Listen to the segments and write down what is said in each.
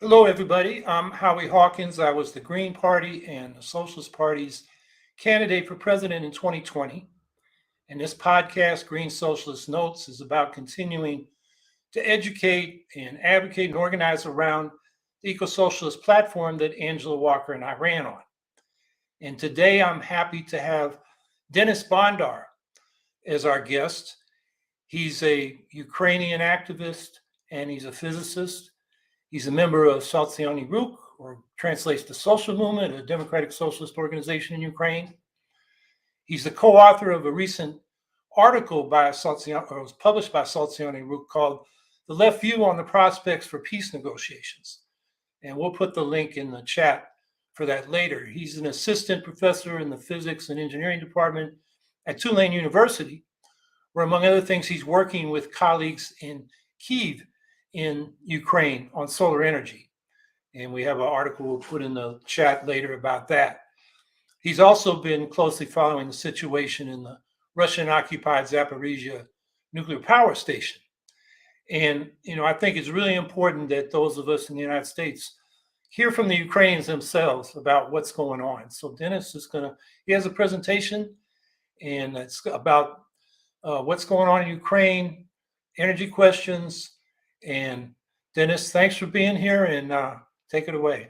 Hello, everybody. I'm Howie Hawkins. I was the Green Party and the Socialist Party's candidate for president in 2020. And this podcast, Green Socialist Notes, is about continuing to educate and advocate and organize around the eco-socialist platform that Angela Walker and I ran on. And today I'm happy to have Dennis Bondar as our guest. He's a Ukrainian activist and he's a physicist. He's a member of Sotsialniy Rukh, or translates the social movement, a democratic socialist organization in Ukraine. He's the co-author of a recent article was published by Sotsialniy Rukh called "The Left View on the Prospects for Peace Negotiations," and we'll put the link in the chat for that later. He's an assistant professor in the physics and engineering department at Tulane University, where, among other things, he's working with colleagues in Kyiv in Ukraine on solar energy. And we have an article we'll put in the chat later about that. He's also been closely following the situation in the Russian-occupied Zaporizhia nuclear power station. And, I think it's really important that those of us in the United States hear from the Ukrainians themselves about what's going on. So Dennis he has a presentation, and it's about what's going on in Ukraine, energy questions. And Dennis, thanks for being here, and take it away.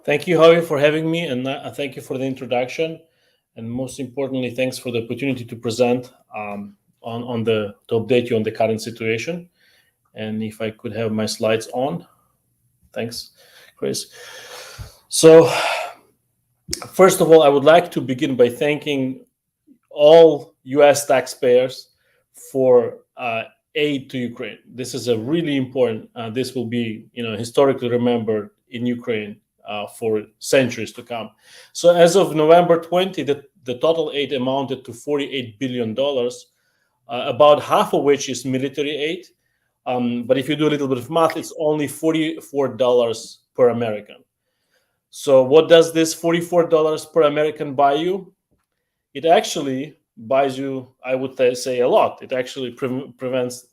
Thank you, Howie, for having me, and thank you for the introduction. And most importantly, thanks for the opportunity to present to update you on the current situation. And if I could have my slides on. Thanks, Chris. So, first of all, I would like to begin by thanking all U.S. taxpayers for aid to Ukraine. This is a really important. This will be, historically remembered in Ukraine for centuries to come. So, as of November 20, the total aid amounted to $48 billion, about half of which is military aid. But if you do a little bit of math, it's only $44 per American. So, what does this $44 per American buy you? It actually buys you, I would say, a lot. It actually prevents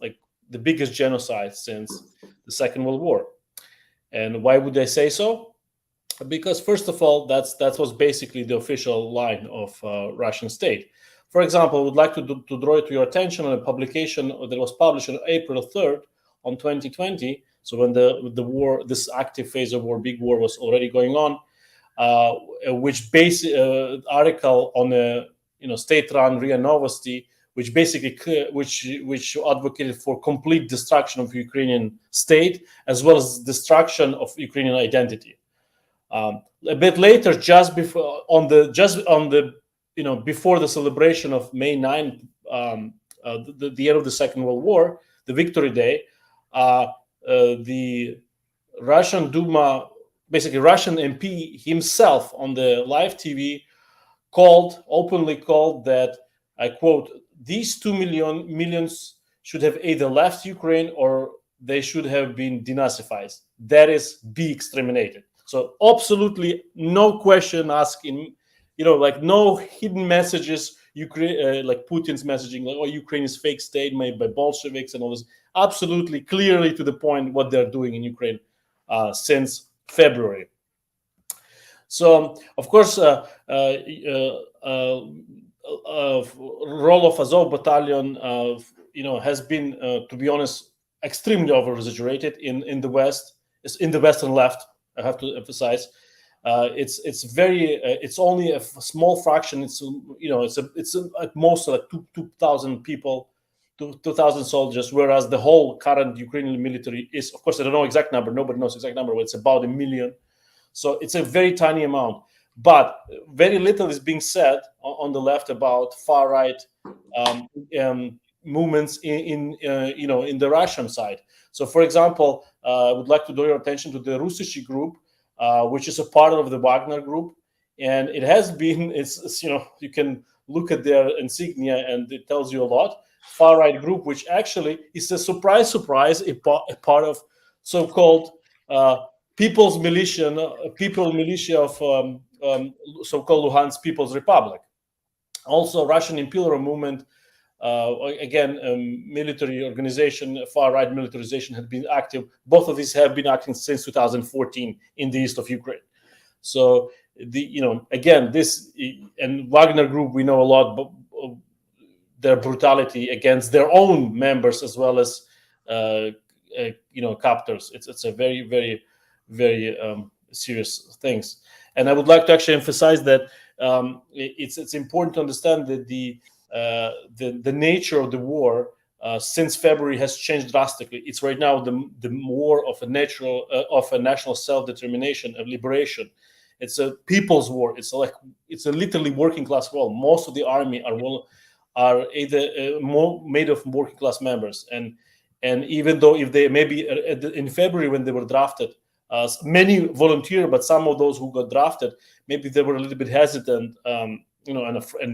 the biggest genocide since the Second World War. And why would I say so? Because first of all, that was basically the official line of Russian state. For example, I would like to draw to your attention on a publication that was published on April 3rd on 2020. So when the war, this active phase of war, big war, was already going on, which article on a state-run RIA Novosti, which basically which advocated for complete destruction of Ukrainian state as well as destruction of Ukrainian identity. A bit later, before the celebration of May 9th, the end of the Second World War, the Victory Day, the Russian Duma, basically Russian MP himself on the live TV openly called that, I quote, "These 2 millions should have either left Ukraine or they should have been denazified. That is, be exterminated." So absolutely no question asking, no hidden messages, like Putin's messaging, Ukraine is fake state made by Bolsheviks and all this. Absolutely clearly to the point what they're doing in Ukraine since February. So, of course, role of Azov battalion, has been, to be honest, extremely over-exaggerated in the West. It's in the Western left. I have to emphasize, it's only a small fraction. It's at most like 2,000 people, 2,000 soldiers, whereas the whole current Ukrainian military is, of course, I don't know exact number. Nobody knows exact number, but it's about 1 million. So it's a very tiny amount, but very little is being said on the left about far right movements in the Russian side. So, for example, I would like to draw your attention to the Rusici group, which is a part of the Wagner group, and it has been. It's you can look at their insignia, and it tells you a lot. Far right group, which actually is a surprise, a part of so-called people's militia of so-called Luhansk People's Republic. Also, Russian Imperial Movement again, military organization, far-right militarization had been active. Both of these have been acting since 2014 in the east of Ukraine. So again, this and Wagner Group, we know a lot, but their brutality against their own members as well as captors. It's a very, very, very serious things. And I would like to actually emphasize that it's important to understand that the nature of the war since February has changed drastically. It's right now the war of a national self-determination, of liberation. It's a people's war. It's a literally working class war. Most of the army are either made of working class members, and even though if they maybe in February when they were drafted, many volunteer, but some of those who got drafted, maybe they were a little bit hesitant, and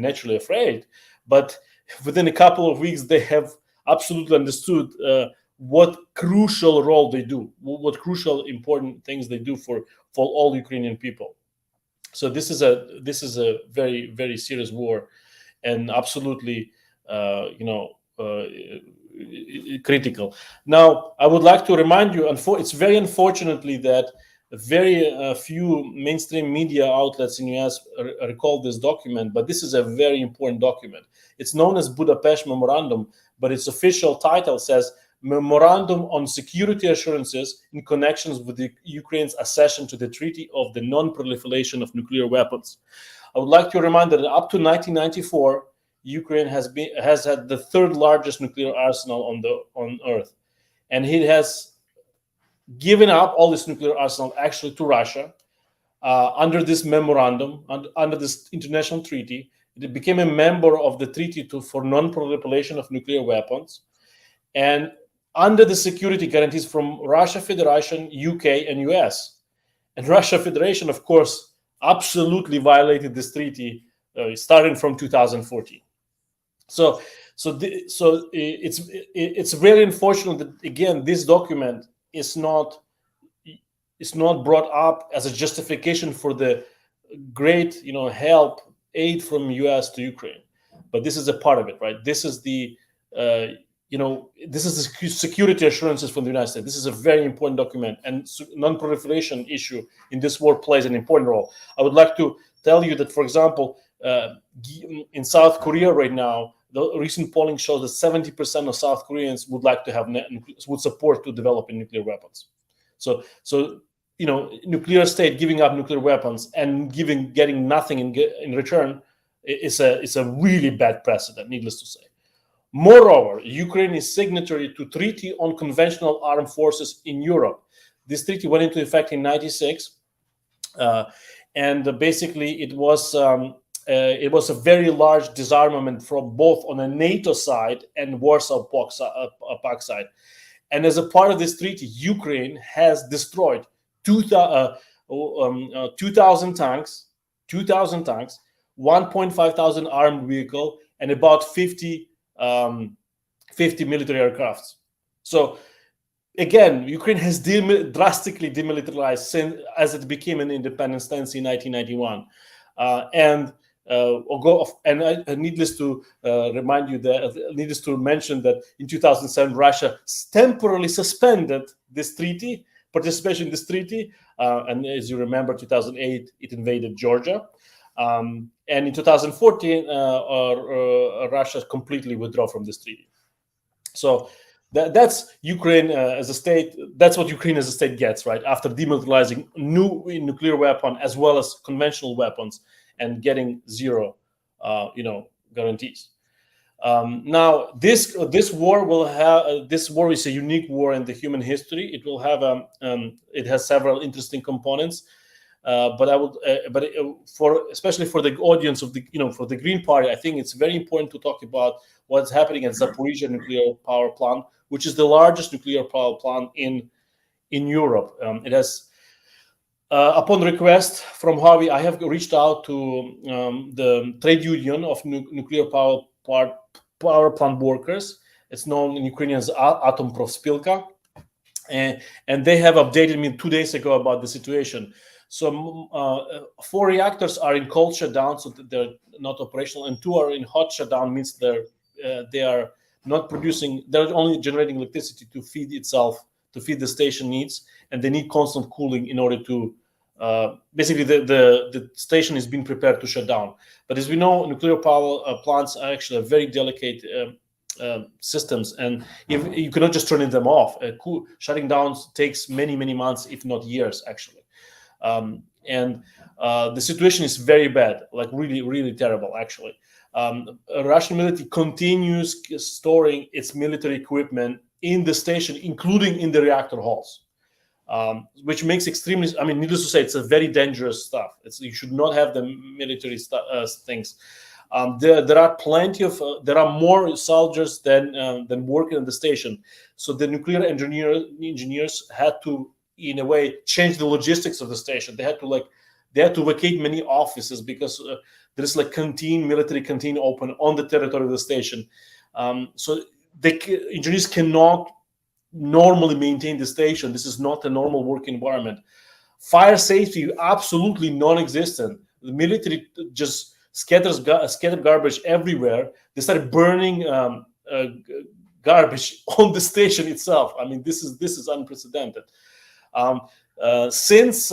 naturally afraid. But within a couple of weeks, they have absolutely understood what crucial role they do, what crucial important things they do for all Ukrainian people. So this is a very, very serious war, and absolutely critical. Now, I would like to remind you, it's very unfortunately that very few mainstream media outlets in US recall this document, but this is a very important document. It's known as Budapest Memorandum, but its official title says Memorandum on Security Assurances in Connections with Ukraine's Accession to the Treaty of the Non-Proliferation of Nuclear Weapons. I would like to remind that up to 1994, Ukraine has had the third largest nuclear arsenal on Earth, and it has given up all this nuclear arsenal actually to Russia under this memorandum, under this international treaty. It became a member of the Treaty for Non-Proliferation of Nuclear Weapons, and under the security guarantees from Russia Federation, UK, and US. And Russia Federation, of course, absolutely violated this treaty starting from 2014. So it's very unfortunate that, again, this document is not brought up as a justification for the great aid from US to Ukraine, but this is a part of it, right? This is the security assurances from the United States. This is a very important document, and non-proliferation issue in this war plays an important role. I would like to tell you that, for example, in South Korea right now, the recent polling shows that 70% of South Koreans would like to have would support to developing nuclear weapons. So nuclear state giving up nuclear weapons and getting nothing in return is a really bad precedent, needless to say. Moreover, Ukraine is signatory to Treaty on Conventional Armed Forces in Europe. This treaty went into effect in '96, and basically it was a very large disarmament from both on a NATO side and Warsaw Pact side. And as a part of this treaty, Ukraine has destroyed 2,000 tanks, 1,500 armed vehicle, and about 50 military aircrafts. So again, Ukraine has drastically demilitarized as it became an independent state in 1991. Needless to remind you needless to mention that in 2007, Russia temporarily suspended this treaty, participation in this treaty. And as you remember, 2008, it invaded Georgia. And in 2014, Russia completely withdrew from this treaty. So that's Ukraine as a state. That's what Ukraine as a state gets, right? After demilitarizing new nuclear weapon as well as conventional weapons and getting zero, guarantees. Now, this war will have. This war is a unique war in the human history. It will have it has several interesting components. But especially for the audience of for the Green Party, I think it's very important to talk about what's happening at Zaporizhzhia nuclear power plant, which is the largest nuclear power plant in Europe. It has, upon request from Howie, I have reached out to the trade union of nuclear power plant workers. It's known in Ukrainian as Atomprofspilka, and they have updated me 2 days ago about the situation. So 4 reactors are in cold shutdown, so that they're not operational, and 2 are in hot shutdown, means they're they are not producing. They're only generating electricity to feed itself, to feed the station needs, and they need constant cooling in order to. Basically, the station is being prepared to shut down. But as we know, nuclear power plants are actually very delicate systems, and if you cannot just turn them off. Shutting down takes many months, if not years, actually. And the situation is very bad, like really terrible, actually. Russian military continues storing its military equipment in the station, including in the reactor halls. Which makes extremely, I mean, needless to say, it's a very dangerous stuff. You should not have the military things. There are plenty of, there are more soldiers than working in the station. So the nuclear engineers had to, in a way, change the logistics of the station. They had to vacate many offices because there is like military canteen open on the territory of the station. So the engineers cannot normally maintain the station. This is not a normal work environment. Fire safety absolutely non-existent. The military just scattered garbage everywhere. They started burning garbage on the station itself. I mean, this is unprecedented. Since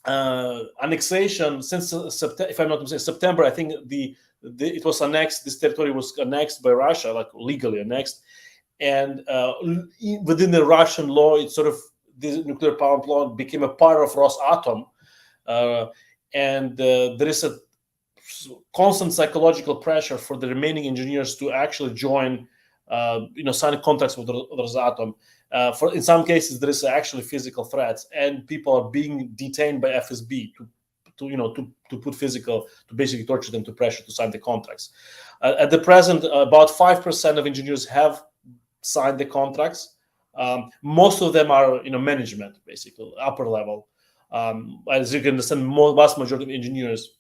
annexation, since September, if I'm not mistaken, September, I think it was annexed. This territory was annexed by Russia, like legally annexed. And within the Russian law, it's sort of the nuclear power plant became a part of Rosatom, and there is a constant psychological pressure for the remaining engineers to actually join, sign contracts with Rosatom. In some cases, there is actually physical threats, and people are being detained by FSB to basically torture them, to pressure to sign the contracts. At the present, about 5% of engineers have signed the contracts. Most of them are management, basically upper level. As you can understand, vast majority of engineers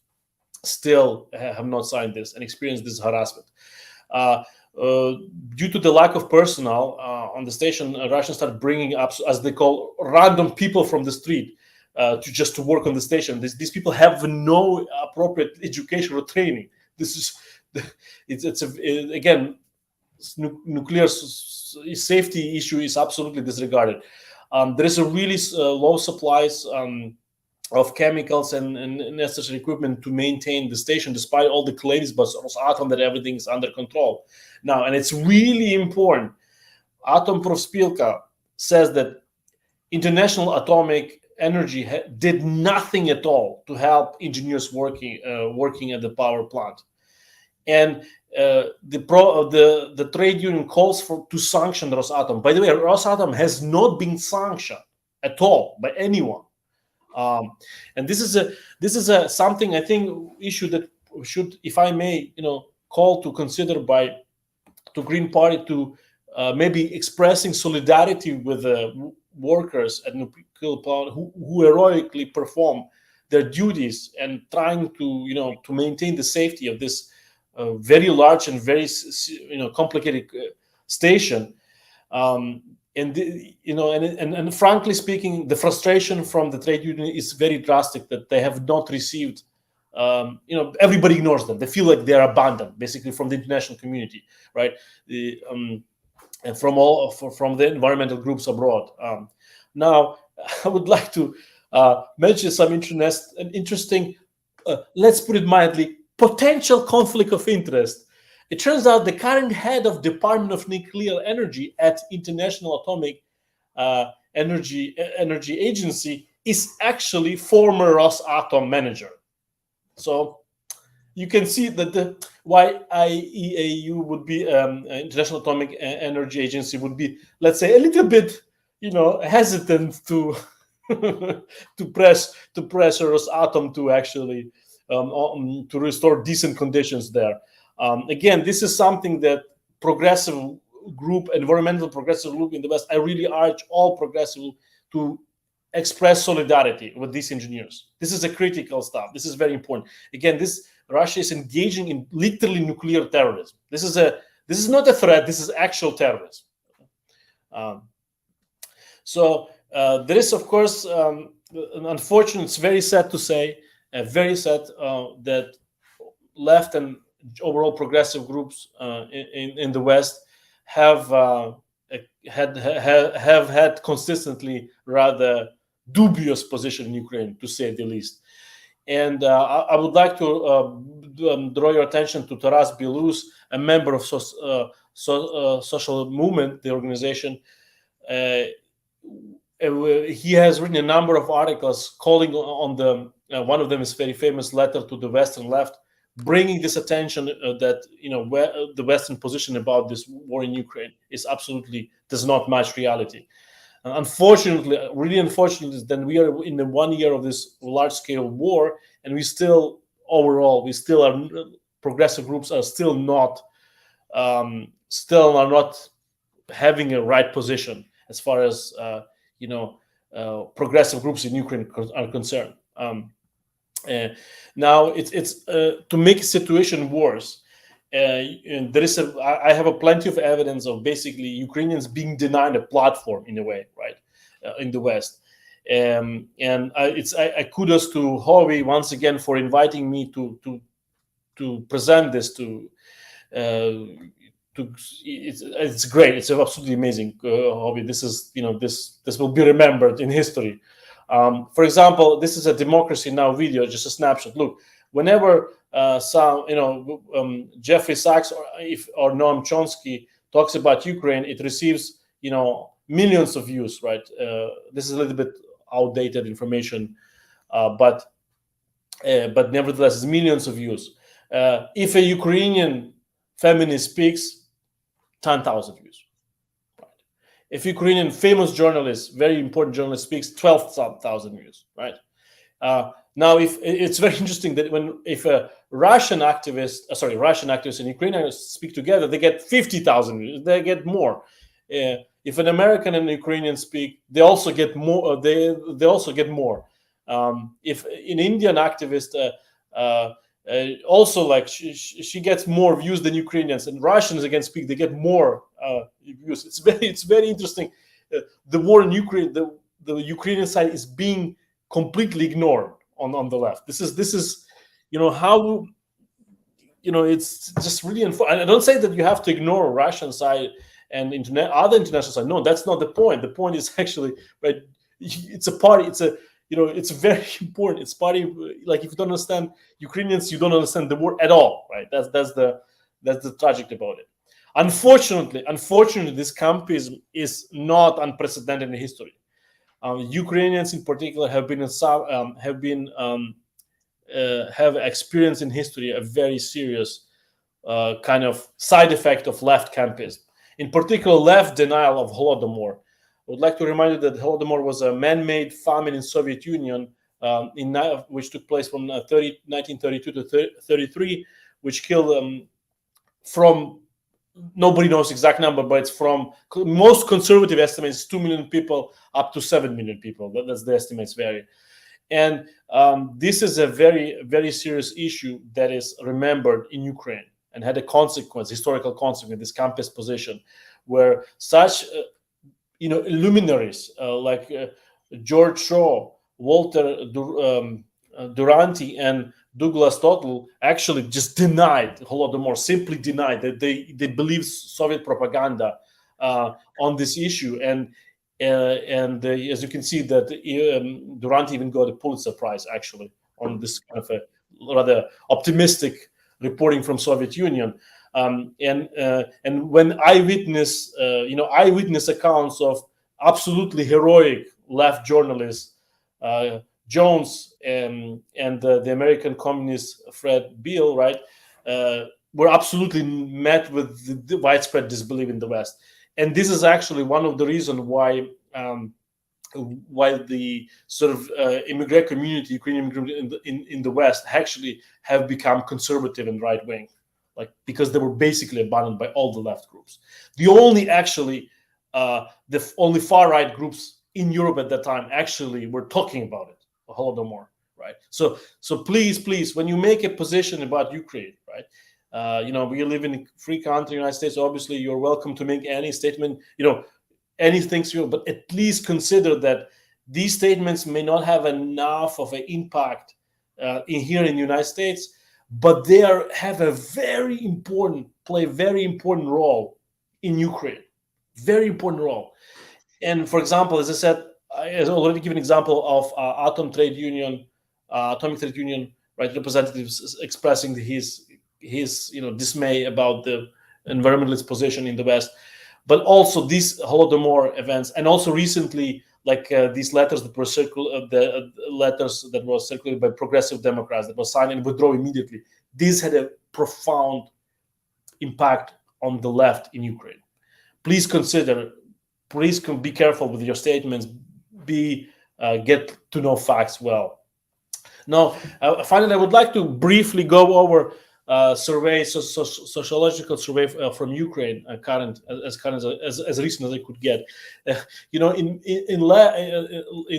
still have not signed this and experienced this harassment. Due to the lack of personnel on the station, Russians started bringing up, as they call, random people from the street to work on the station. These people have no appropriate education or training. Again, nuclear safety issue is absolutely disregarded. There is a really low supplies of chemicals and necessary equipment to maintain the station, despite all the claims by Rosatom that everything is under control. Now, and it's really important, Atomprofspilka says that International Atomic Energy did nothing at all to help engineers working at the power plant. And the trade union calls to sanction Rosatom. By the way, Rosatom has not been sanctioned at all by anyone. And this is a something, I think, issue that should, if I may, call to consider to Green Party to maybe expressing solidarity with the workers at nuclear plant who heroically perform their duties and trying to maintain the safety of this very large and very complicated station. And frankly speaking, the frustration from the trade union is very drastic, that they have not received. Everybody ignores them. They feel like they are abandoned, basically, from the international community, right? And from the environmental groups abroad. Now, I would like to mention some interesting, let's put it mildly, potential conflict of interest. It turns out the current head of Department of Nuclear Energy at International Atomic Energy Agency is actually former Rosatom manager. So you can see that why IAEA would be International Atomic Energy Agency would be, let's say, a little bit, hesitant to to pressure Rosatom to actually to restore decent conditions there. Again, this is something that environmental progressive group in the West, I really urge all progressive to express solidarity with these engineers. This is a critical stuff. This is very important. Again, Russia is engaging in literally nuclear terrorism. This is not a threat. This is actual terrorism. So there is, of course, unfortunately, it's very sad to say, very sad that left and overall progressive groups in the West have had consistently rather dubious position in Ukraine, to say the least. And I would like to draw your attention to Taras Belus, a member of Social Movement, the organization. He has written a number of articles calling on the one of them is very famous letter to the Western left, bringing this attention that where the Western position about this war in Ukraine is absolutely does not match reality. Unfortunately, really unfortunately, then we are in the 1 year of this large-scale war, and we still are progressive groups are still are not having a right position as far as progressive groups in Ukraine are concerned. Now it's to make the situation worse. And I have a plenty of evidence of basically Ukrainians being denied a platform in a way, right, in the West. And I kudos to Howie once again for inviting me to present this it's great. It's absolutely amazing, Howie. This is this will be remembered in history. For example, this is a Democracy Now! Video, just a snapshot. Look, whenever Jeffrey Sachs or Noam Chomsky talks about Ukraine, it receives millions of views, right? This is a little bit outdated information, but nevertheless, it's millions of views. If a Ukrainian feminist speaks, 10,000 views. Right? If Ukrainian famous journalist, very important journalist speaks, 12,000 views. Right? Now, if it's very interesting that if a Russian activist and Ukrainian speak together, they get 50,000 views. They get more. If an American and Ukrainian speak, they also get more. They also get more. If an Indian activist also like she gets more views than Ukrainians, and Russians again speak, they get more views. It's very interesting. The war in Ukraine, the Ukrainian side is being completely ignored on the left. This is how it's just really I don't say that you have to ignore Russian side and other international side. No, that's not the point. The point is actually, right, it's a party. It's very important. It's party. Like, if you don't understand Ukrainians, you don't understand the war at all, right? That's the tragic about it. Unfortunately, this campism is not unprecedented in history. Ukrainians, in particular, have experienced in history a very serious kind of side effect of left campism. In particular, left denial of Holodomor. I would like to remind you that Holodomor was a man-made famine in Soviet Union, which took place from 1932 to 1933, which killed from nobody knows exact number, but it's from most conservative estimates 2 million people up to 7 million people. That's the estimates vary, and this is a very, very serious issue that is remembered in Ukraine and had a historical consequence. This campus position, where such luminaries like George Shaw, Walter Duranty, and Douglas Total actually just denied Holodomor, simply denied that they believe Soviet propaganda on this issue, and as you can see that Duranty even got a Pulitzer Prize actually on this kind of a rather optimistic reporting from Soviet Union. And when eyewitness accounts of absolutely heroic left journalists, Jones and the American communist Fred Beale, right, were absolutely met with the widespread disbelief in the West. And this is actually one of the reasons why the sort of immigrant community, Ukrainian community in the West, actually have become conservative and right wing. Like, because they were basically abandoned by all the left groups. The only far right groups in Europe at that time actually were talking about it, Holodomor, right? So please, when you make a position about Ukraine, right? We live in a free country, United States. Obviously, you're welcome to make any statement, anything, but at least consider that these statements may not have enough of an impact here in the United States. but they have a play a very important role in Ukraine, very important role. And for example, as I said, I already given example of Atomic Trade Union, right, representatives expressing his dismay about the environmentalist position in the West, but also these Holodomor events, and also recently, like these letters that were letters that were circulated by progressive Democrats that was signed and withdraw immediately. These had a profound impact on the left in Ukraine. Please be careful with your statements. Get to know facts well. Now, finally, I would like to briefly go over sociological survey from Ukraine, as recent as I could get. In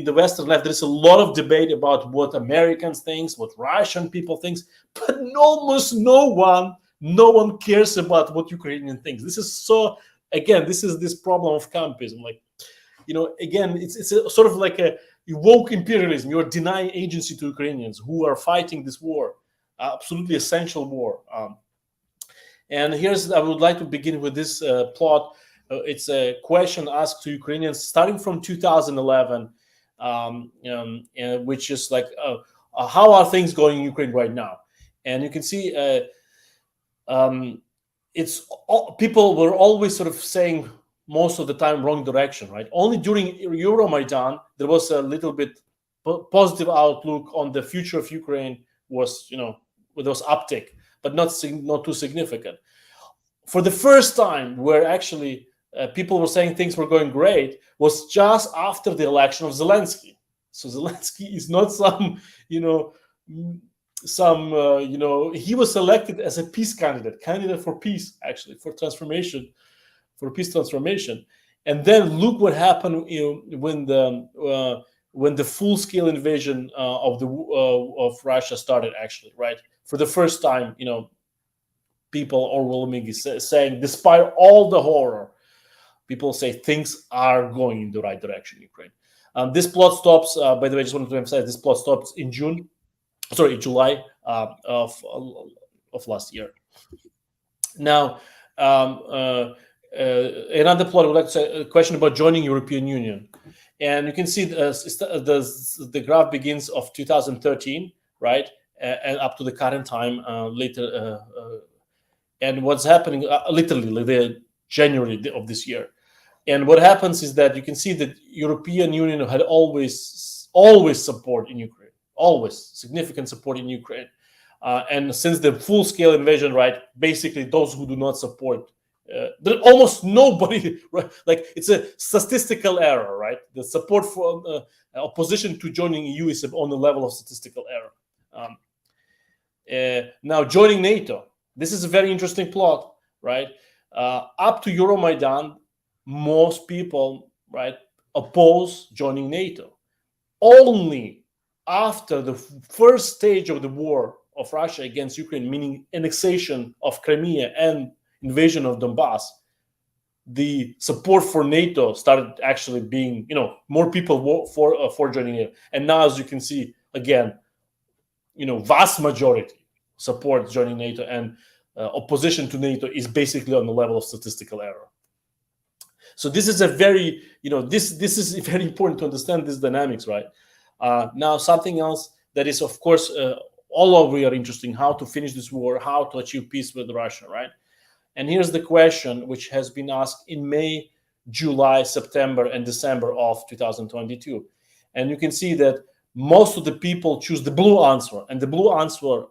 the Western left, there is a lot of debate about what Americans think, what Russian people think, but almost no one cares about what Ukrainian thinks. This is this problem of campism. Like, again, it's a sort of like a woke imperialism. You're denying agency to Ukrainians who are fighting this war, absolutely essential war. And I would like to begin with this plot. It's a question asked to Ukrainians starting from 2011, which is like, how are things going in Ukraine right now? And you can see people were always sort of saying most of the time wrong direction, right? Only during Euromaidan there was a little bit positive outlook on the future of Ukraine. There was uptick, but not too significant. For the first time, where actually people were saying things were going great, was just after the election of Zelensky. So Zelensky is not he was elected as a peace candidate for peace, actually, for peace transformation. And then look what happened when the full-scale invasion of Russia started, actually, right? For the first time, people overwhelmingly saying, despite all the horror, people say things are going in the right direction in Ukraine. This plot stops, by the way, I just wanted to emphasize, this plot stops in July of last year. Now, another plot, I would like to say a question about joining European Union. And you can see the graph begins of 2013, right? And up to the current time later. And what's happening, literally, the January of this year. And what happens is that you can see that European Union had always support in Ukraine, always significant support in Ukraine. And since the full-scale invasion, right, basically those who do not support, there's almost nobody, right? Like, it's a statistical error, right? The support for opposition to joining EU is on the level of statistical error. Now, joining NATO, this is a very interesting plot, right? Up to Euromaidan, most people, right, oppose joining NATO. Only after the first stage of the war of Russia against Ukraine, meaning annexation of Crimea and invasion of Donbass, the support for NATO started actually being, more people for joining NATO. And now, as you can see, again, vast majority support joining NATO, and opposition to NATO is basically on the level of statistical error. So this is a very, this is very important to understand these dynamics, right? Now, something else that is, of course, all over are interesting: how to finish this war, how to achieve peace with Russia, right? And here's the question which has been asked in May, July, September, and December of 2022. And you can see that most of the people choose the blue answer. And the blue answer,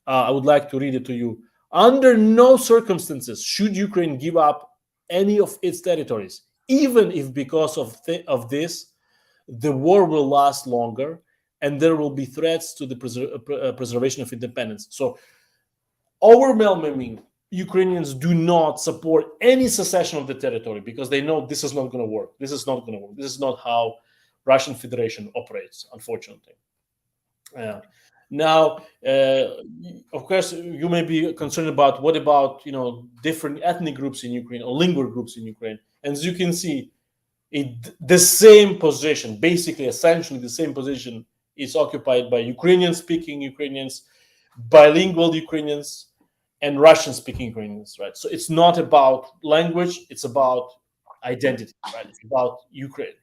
I would like to read it to you. Under no circumstances should Ukraine give up any of its territories, even if because of this, the war will last longer and there will be threats to the preservation of independence. So overwhelming Ukrainians do not support any secession of the territory because they know this is not going to work. This is not going to work. This is not how Russian Federation operates, unfortunately. Now, of course, you may be concerned about what about different ethnic groups in Ukraine or lingual groups in Ukraine. And as you can see, the same position, basically, essentially the same position, is occupied by Ukrainian-speaking Ukrainians, bilingual Ukrainians, and Russian-speaking Ukrainians, right? So it's not about language; it's about identity, right? It's about Ukraine.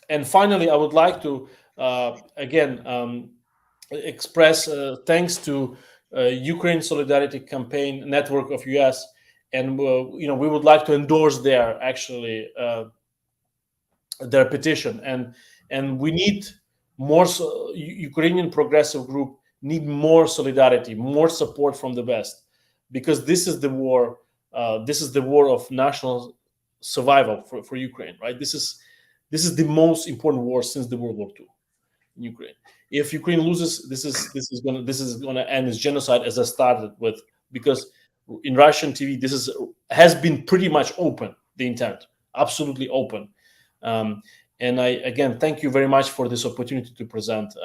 And finally, I would like to again express thanks to Ukraine Solidarity Campaign Network of US, and we would like to endorse their their petition, and we need more. Ukrainian Progressive Group need more solidarity, more support from the West, because this is the war. This is the war of national survival for Ukraine, right? This is the most important war since the World War II in Ukraine. If Ukraine loses, this is gonna end as genocide, as I started with, because in Russian TV has been pretty much open, the intent, absolutely open. And I again thank you very much for this opportunity to present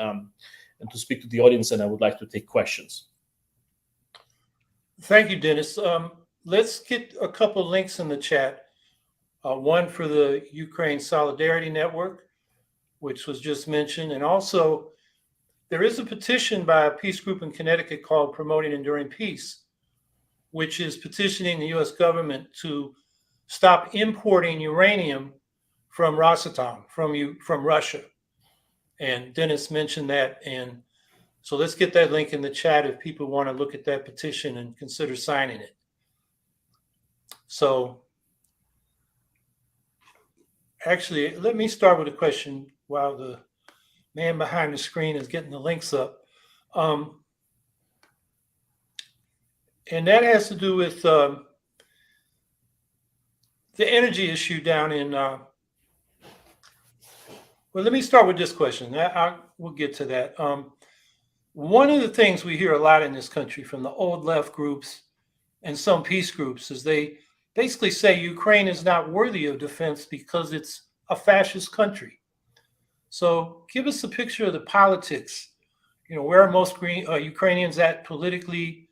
and to speak to the audience. And I would like to take questions. Thank you, Dennis. Let's get a couple links in the chat. One for the Ukraine Solidarity Network, which was just mentioned. And also, there is a petition by a peace group in Connecticut called Promoting Enduring Peace, which is petitioning the US government to stop importing uranium from Rosatom, from Russia. And Dennis mentioned that. And so let's get that link in the chat if people want to look at that petition and consider signing it. So actually, let me start with a question while the man behind the screen is getting the links up. And that has to do with the energy issue down in, well, let me start with this question. We'll get to that. One of the things we hear a lot in this country from the old left groups and some peace groups is they basically say Ukraine is not worthy of defense because it's a fascist country. So give us a picture of the politics. Where are most Ukrainians at politically?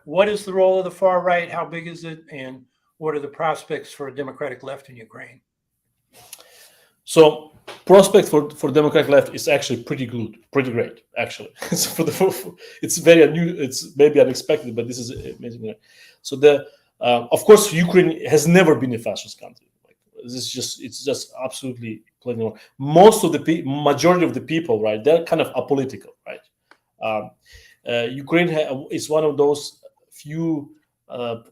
What is the role of the far right? How big is it? And what are the prospects for a democratic left in Ukraine? So prospect for democratic left is actually pretty good, pretty great, actually. It's very it's maybe unexpected, but this is amazing. So of course, Ukraine has never been a fascist country. It's just absolutely plain. Most of the majority of the people, right, they're kind of apolitical, right? Ukraine is one of those few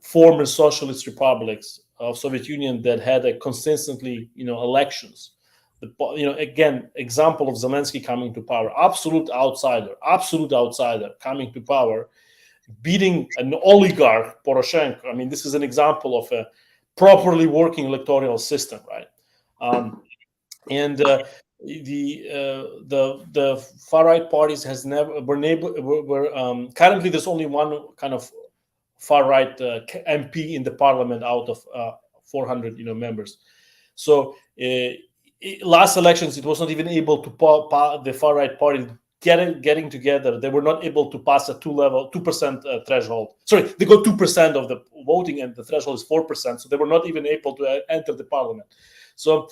former socialist republics of Soviet Union that had consistently, elections. Again, example of Zelensky coming to power, absolute outsider coming to power, beating an oligarch, Poroshenko. I mean, this is an example of a properly working electoral system, right? And the far right parties has never currently there's only one kind of far right MP in the parliament out of 400 members. So last elections it was not even able to the far right party getting together. They were not able to pass a 2% threshold. Sorry, they got 2% of the voting, and the threshold is 4%. So they were not even able to enter the parliament. So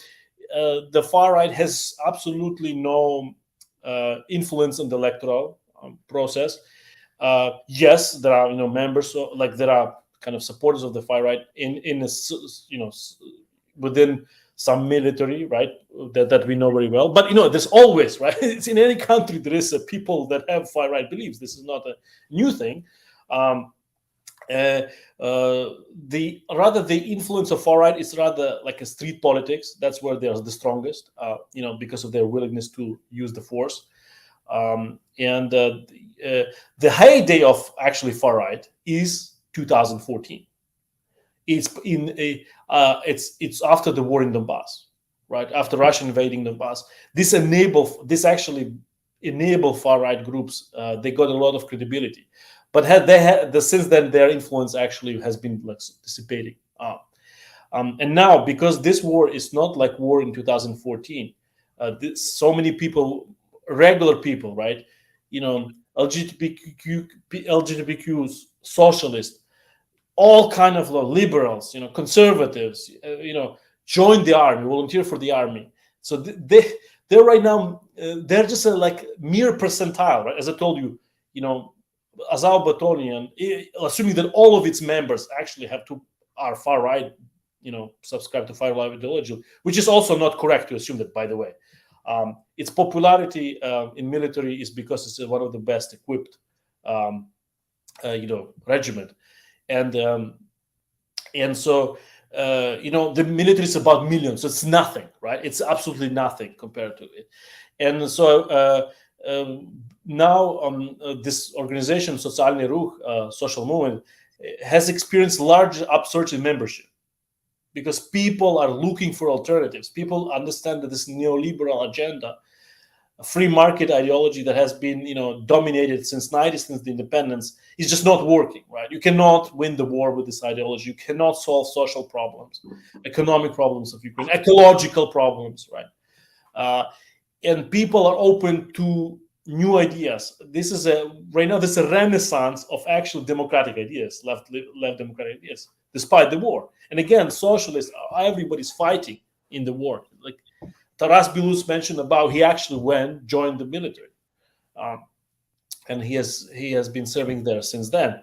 the far right has absolutely no influence on the electoral process. Yes, there are members, there are kind of supporters of the far right within some military, right, that we know very well. But there's always, right, it's in any country there is people that have far right beliefs. This is not a new thing. The influence of far right is rather like a street politics. That's where they are the strongest, because of their willingness to use the force. And the heyday of actually far right is 2014. It's after the war in Donbass, right? After Russia invading Donbass, this actually enabled far right groups. They got a lot of credibility, but since then their influence actually has been dissipating. And now, because this war is not like war in 2014, so many people, regular people, right? LGBTQs, socialists, all kind of liberals, conservatives, join the army, volunteer for the army. So they're right now they're just a like mere percentile, right? As I told you, Azal Batonian, assuming that all of its members actually are far right, subscribe to far right ideology, which is also not correct to assume that, by the way. Its popularity in military is because it's one of the best equipped, regiment, and so the military is about millions, so it's nothing, right? It's absolutely nothing compared to it. And so now this organization, Sotsialniy Rukh, social movement, has experienced large upsurge in membership because people are looking for alternatives. People understand that this neoliberal agenda, a free market ideology that has been dominated since the independence, is just not working, right? You cannot win the war with this ideology. You cannot solve social problems, economic problems of Ukraine, ecological problems, right? And people are open to new ideas. This is right now there's a renaissance of actual democratic ideas, left democratic ideas, despite the war. And again, socialists, everybody's fighting in the war. Like Taras Bilus mentioned about, he actually joined the military, and he has been serving there since then.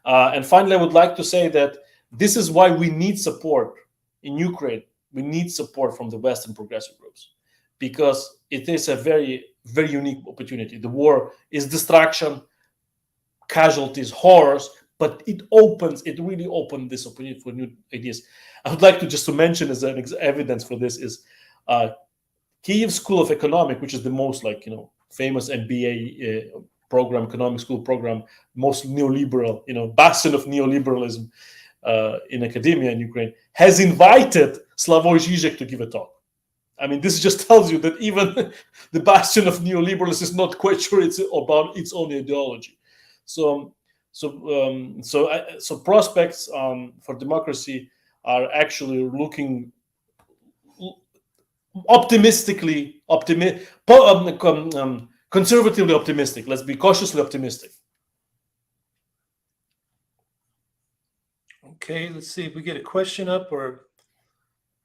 And finally, I would like to say that this is why we need support in Ukraine. We need support from the Western progressive groups, because it is a very, very unique opportunity. The war is destruction, casualties, horrors, but it really opened this opportunity for new ideas. I would like to mention as an evidence for this is Kyiv School of Economics, which is the most famous MBA program, economic school program, most neoliberal, bastion of neoliberalism in academia in Ukraine, has invited Slavoj Žižek to give a talk. I mean, this just tells you that even the bastion of neoliberalism is not quite sure it's about its own ideology. So prospects for democracy are actually looking conservatively optimistic. Let's be cautiously optimistic. Okay, let's see if we get a question up, or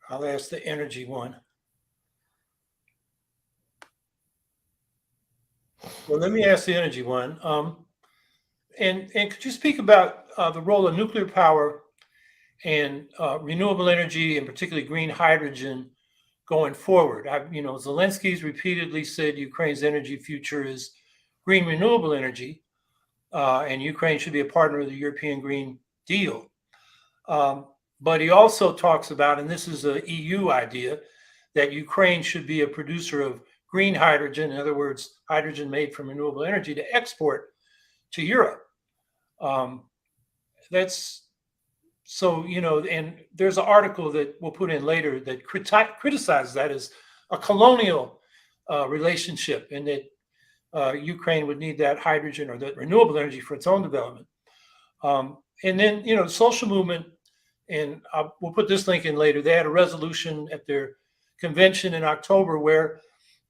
I'll ask the energy one. Well, let me ask the energy one. And could you speak about the role of nuclear power and renewable energy, and particularly green hydrogen, going forward? Zelensky's repeatedly said Ukraine's energy future is green renewable energy, and Ukraine should be a partner of the European Green Deal. But he also talks about, and this is an EU idea, that Ukraine should be a producer of green hydrogen, in other words, hydrogen made from renewable energy, to export to Europe. That's so, and there's an article that we'll put in later that criticizes that as a colonial relationship, and that Ukraine would need that hydrogen or that renewable energy for its own development. And then, the social movement, and we'll put this link in later, they had a resolution at their convention in October where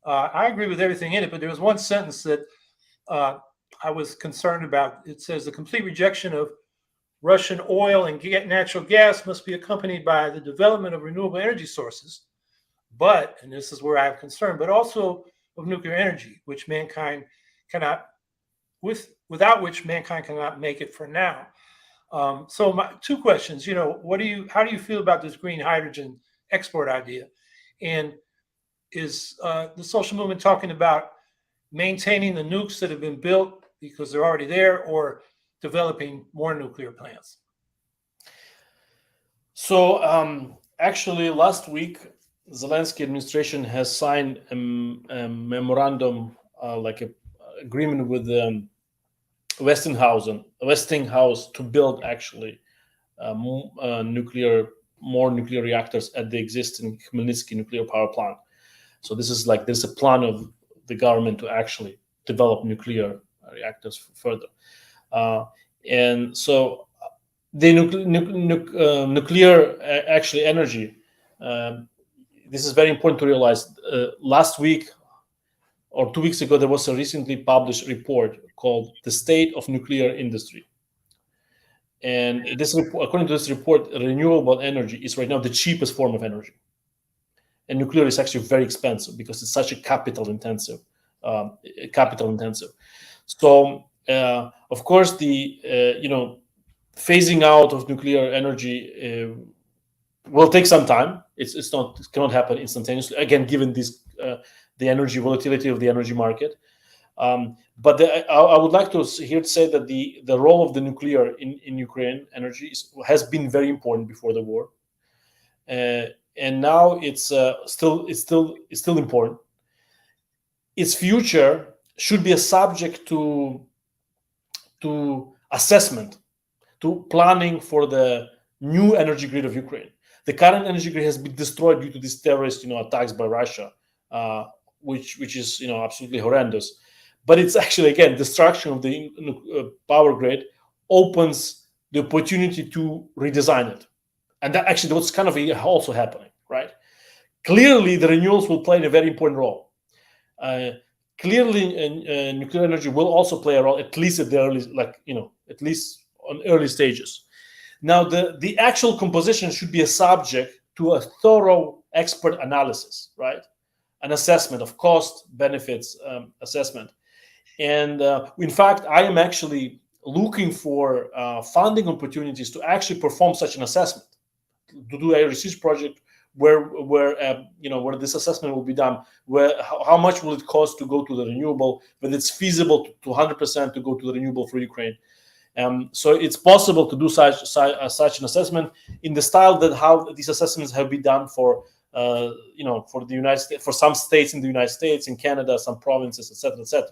I agree with everything in it, but there was one sentence that I was concerned about. It says the complete rejection of Russian oil and natural gas must be accompanied by the development of renewable energy sources, but, and this is where I have concern, but also of nuclear energy, which mankind cannot, without which mankind cannot make it for now. So my two questions, how do you feel about this green hydrogen export idea? And is the social movement talking about maintaining the nukes that have been built because they're already there, or developing more nuclear plants? So actually last week, Zelensky administration has signed a memorandum, like an agreement with Westinghouse to build actually more nuclear reactors at the existing Khmelnytsky nuclear power plant. So there's a plan of the government to actually develop nuclear reactors further. And so the nuclear actually energy, this is very important to realize. Last week or 2 weeks ago, there was a recently published report called The State of Nuclear Industry. And according to this report, renewable energy is right now the cheapest form of energy. and nuclear is actually very expensive because it's such a capital intensive. So of course the phasing out of nuclear energy will take some time. It cannot happen instantaneously. Again, given this the energy volatility of the energy market. But I would like to say that the role of the nuclear in Ukraine energy has been very important before the war, and now it's still important. Its future should be a subject to assessment, to planning for the new energy grid of Ukraine. The current energy grid has been destroyed due to these terrorist attacks by Russia, which is absolutely horrendous. But it's actually, again, destruction of the power grid opens the opportunity to redesign it. And that actually what's kind of also happening, right? Clearly, the renewals will play a very important role. Clearly, nuclear energy will also play a role, at least at the early, at least on early stages. Now, the actual composition should be a subject to a thorough expert analysis, right? An assessment of cost, benefits, assessment. And in fact, I am actually looking for funding opportunities to actually perform such an assessment, to do a research project where this assessment will be done, how much will it cost to go to the renewable, whether it's feasible to 100% to go to the renewable for Ukraine. So it's possible to do such an assessment in the style that how these assessments have been done for the United States, for some states in the United States, in Canada, some provinces, etc., etc.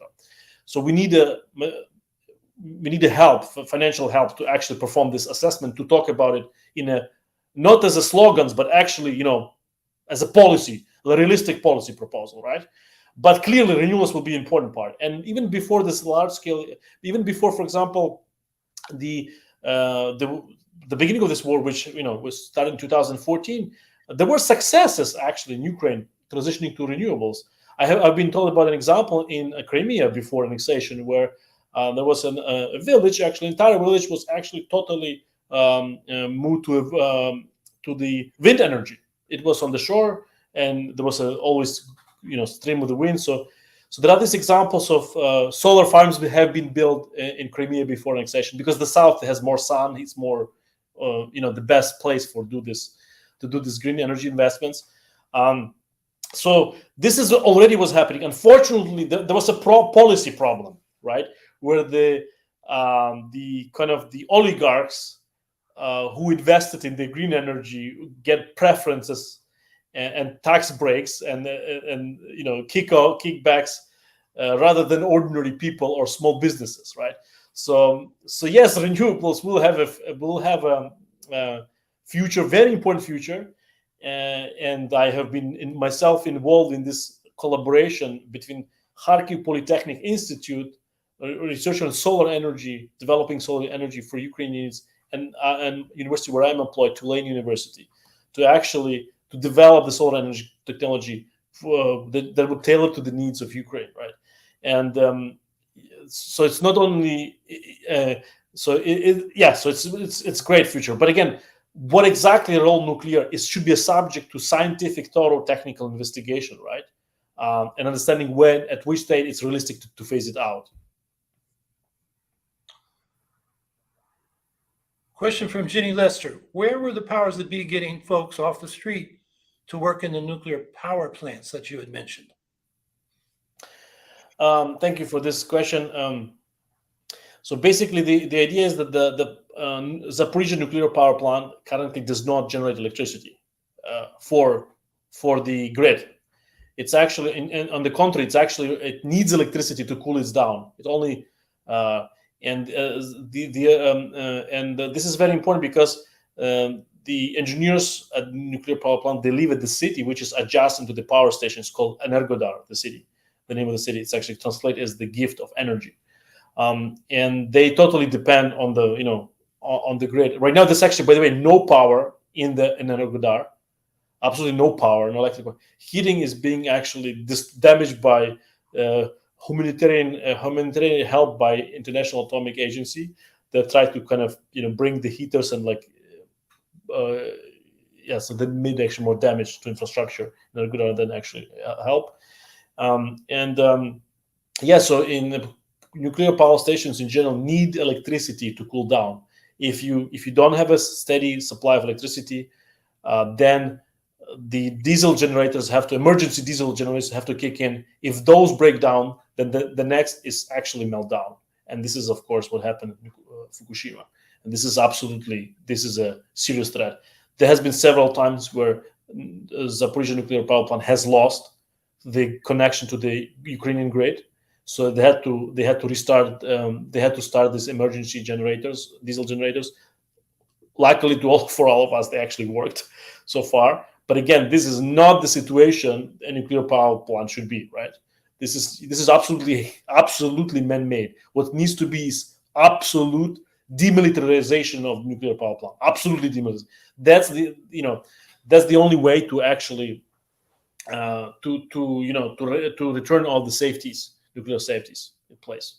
So we need help, financial help, to actually perform this assessment, to talk about it not as a slogans, but actually, as a policy, a realistic policy proposal, right? But clearly, renewals will be an important part. And even before this large scale, even before, for example, the beginning of this war, which was started in 2014, there were successes actually in Ukraine transitioning to renewables. I've been told about an example in Crimea before annexation, where there was a village, actually, entire village was actually totally moved to the wind energy. It was on the shore, and there was always stream of the wind. So there are these examples of solar farms that have been built in Crimea before annexation, because the south has more sun. It's more the best place to do this green energy investments. So this is already was happening. Unfortunately, there was a policy problem, right, where the oligarchs who invested in the green energy get preferences and tax breaks and kickbacks rather than ordinary people or small businesses, right? So yes, renewables will have a future, very important future. And I have been myself involved in this collaboration between Kharkiv Polytechnic Institute, research on solar energy, developing solar energy for Ukrainians, and university where I'm employed, Tulane University, to develop the solar energy technology that would tailor to the needs of Ukraine, right? And so it's not only so it's great future, but again, what exactly the role nuclear is should be a subject to scientific, thorough, technical investigation, right? And understanding at which state it's realistic to phase it out. Question from Ginny Lester. Where were the powers that be getting folks off the street to work in the nuclear power plants that you had mentioned? Thank you for this question. So basically, the idea is that the Zaporizhzhia nuclear power plant currently does not generate electricity for the grid. It's actually, on the contrary, it needs electricity to cool it down. It only and this is very important because the engineers at the nuclear power plant, they live at the city, which is adjacent to the power station. It's called Energodar, the city. The name of the city. It's actually translated as the gift of energy. And they totally depend on the grid. Right now, there's actually, by the way, no power in Energodar. Absolutely no power, no electrical. Heating is being actually damaged by humanitarian help by International Atomic Agency that try to kind of bring the heaters and so they made actually more damage to infrastructure rather than actually help. So in nuclear power stations in general need electricity to cool down. If you don't have a steady supply of electricity, then the emergency diesel generators have to kick in. If those break down, then the next is actually meltdown. And this is, of course, what happened in Fukushima. And this is a serious threat. There has been several times where Zaporizhzhia nuclear power plant has lost the connection to the Ukrainian grid. So they had to restart. They had to start these emergency generators, diesel generators. Luckily, for all of us, they actually worked so far. But again, this is not the situation a nuclear power plant should be, right? This is absolutely man-made. What needs to be is absolute demilitarization of nuclear power plant. Absolutely demilitarization. That's the only way to actually to return all the nuclear safeties in place.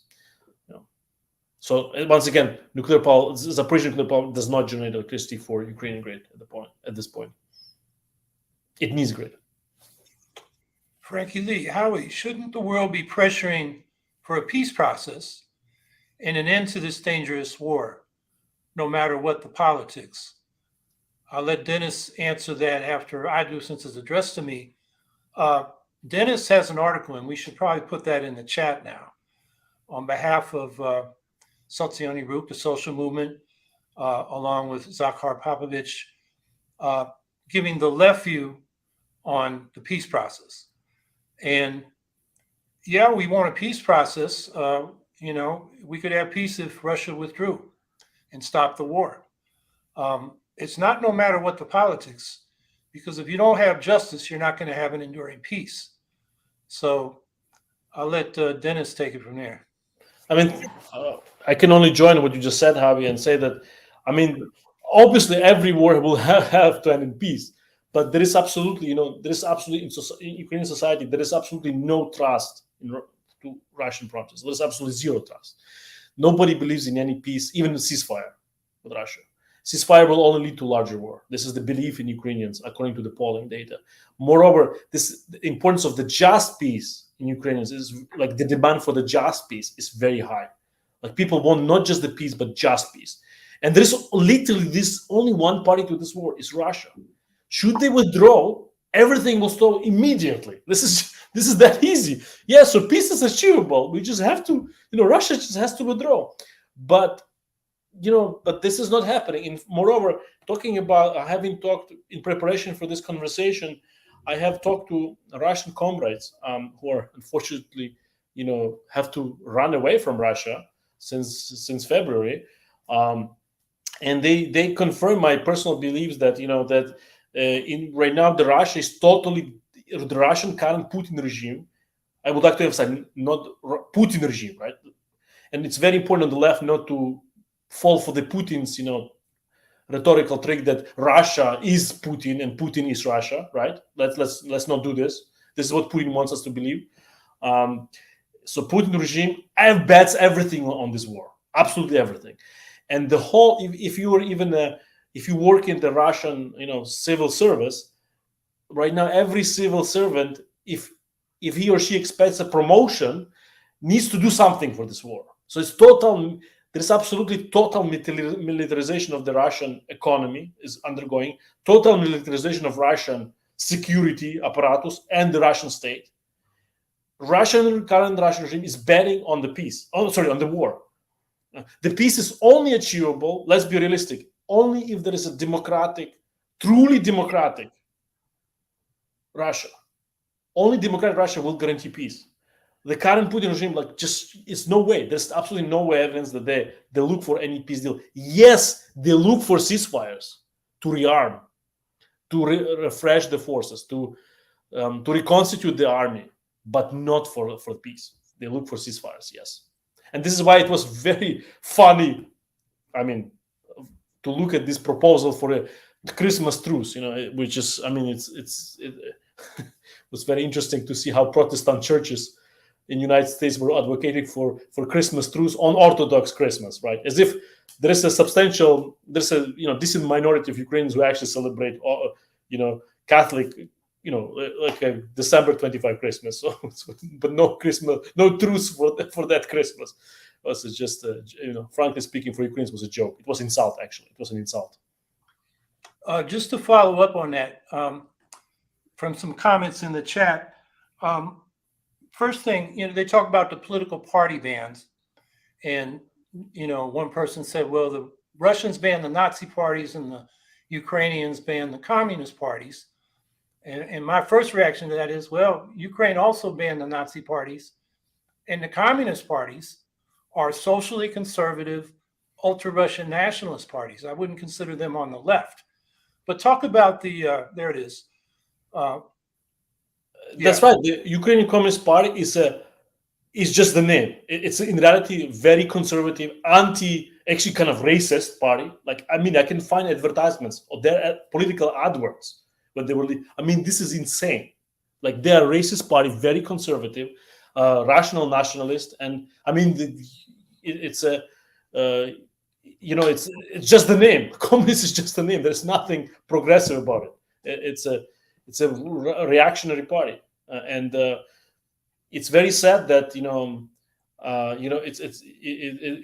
So once again, Zaporizhzhia nuclear power does not generate electricity for Ukrainian grid at this point. It needs grid. Frankie Lee, Howie, shouldn't the world be pressuring for a peace process and an end to this dangerous war, no matter what the politics? I'll let Dennis answer that after I do, since it's addressed to me. Dennis has an article, and we should probably put that in the chat now, on behalf of Sotsialniy Rukh, the social movement, along with Zakhar Popovich, giving the left view on the peace process. And yeah, we want a peace process. We could have peace if Russia withdrew and stopped the war. It's not no matter what the politics, because if you don't have justice, you're not going to have an enduring peace. So I'll let Dennis take it from there. I mean, I can only join what you just said, Howie, and say that, obviously every war will have to end in peace, but there is absolutely, in Ukrainian society, there is absolutely no trust to Russian promises. There is absolutely zero trust. Nobody believes in any peace, even a ceasefire with Russia. Ceasefire will only lead to larger war. This is the belief in Ukrainians, according to the polling data. Moreover, the importance of the just peace in Ukrainians is like the demand for the just peace is very high. Like people want not just the peace, but just peace. And there is literally this only one party to this war is Russia. Should they withdraw, everything will stop immediately. This is that easy. Yeah, so peace is achievable. We just have to, Russia just has to withdraw. But this is not happening. And moreover, having talked in preparation for this conversation, I have talked to Russian comrades who are unfortunately, have to run away from Russia since February, and they confirm my personal beliefs that right now the Russian current Putin regime. I would like to emphasize not Putin regime, right? And it's very important on the left not to fall for the Putin's, rhetorical trick that Russia is Putin and Putin is Russia, right? Let's not do this. This is what Putin wants us to believe. So Putin regime bets everything on this war, absolutely everything. And the whole, if you work in the Russian, civil service, right now every civil servant, if he or she expects a promotion, needs to do something for this war. So it's total. There's absolutely total militarization of the Russian economy is undergoing, total militarization of Russian security apparatus and the Russian state. Current Russian regime is betting on the peace. On the war. The peace is only achievable, let's be realistic, only if there is a truly democratic Russia. Only democratic Russia will guarantee peace. The current Putin regime, it's no way. There's absolutely no way evidence that they look for any peace deal. Yes, they look for ceasefires to rearm, to refresh the forces, to reconstitute the army, but not for peace. They look for ceasefires, yes. And this is why it was very funny, to look at this proposal for a Christmas truce, which is, it was very interesting to see how Protestant churches in the United States were advocating for Christmas truce on Orthodox Christmas, right? As if there's a decent minority of Ukrainians who actually celebrate, Catholic, like a December 25 Christmas. So, but no Christmas, no truce for that Christmas. It was just, frankly speaking, for Ukrainians, was a joke. It was insult, actually. It was an insult. Just to follow up on that, from some comments in the chat, first thing, they talk about the political party bans, and one person said, well, the Russians banned the Nazi parties and the Ukrainians banned the communist parties. And my first reaction to that is, well, Ukraine also banned the Nazi parties, and the communist parties are socially conservative, ultra-Russian nationalist parties. I wouldn't consider them on the left. But talk about the, there it is. That's right. The Ukrainian Communist Party is just the name. It's in reality very conservative, actually kind of racist party. Like, I can find advertisements or their political adverts when they were. This is insane. Like, they are a racist party, very conservative, rational nationalist, and it's just the name. Communist is just the name. There's nothing progressive about it. It's a reactionary party, and it's very sad that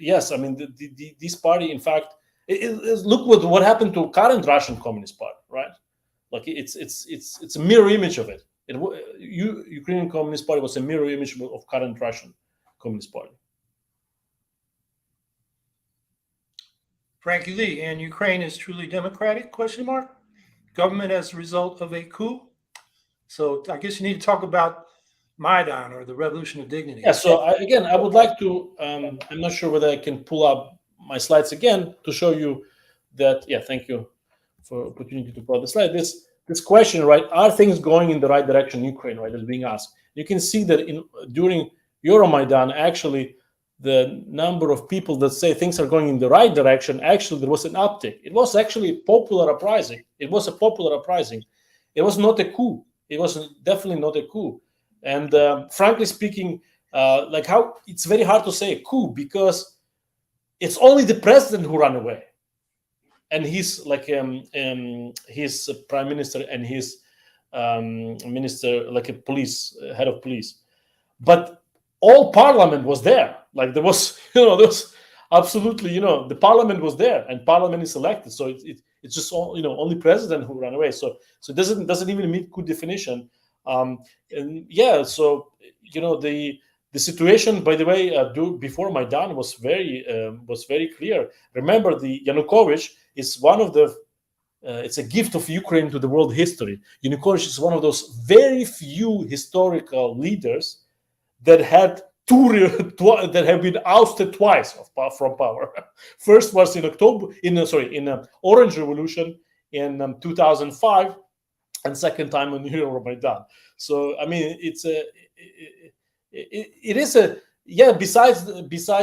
yes. This party, in fact, look what happened to current Russian Communist Party, right? Like, it's a mirror image of it. Ukrainian Communist Party was a mirror image of current Russian Communist Party. Frankie Lee, and Ukraine is truly democratic, ? Government as a result of a coup. So I guess you need to talk about Maidan, or the Revolution of Dignity. Yeah, so I would like to, I'm not sure whether I can pull up my slides again to show you that, thank you for the opportunity to pull up the slide. This question, right, are things going in the right direction in Ukraine, right, is being asked. You can see that during Euromaidan, actually, the number of people that say things are going in the right direction, actually, there was an uptick. It was actually a popular uprising. It was not a coup. It was definitely not a coup. And frankly speaking, how it's very hard to say a coup, because it's only the president who ran away, and he's his prime minister and his minister, like a head of police, but all parliament was there. Like, there was, there was absolutely, the parliament was there, and parliament is elected. So it's just all, only president who ran away. So it doesn't even meet coup definition. So the situation, by the way, before Maidan was very clear. Remember, the Yanukovych is one of the it's a gift of Ukraine to the world history. Yanukovych is one of those very few historical leaders that had that have been ousted twice from power. First was in Orange Revolution in 2005, and second time on Euromaidan. So besides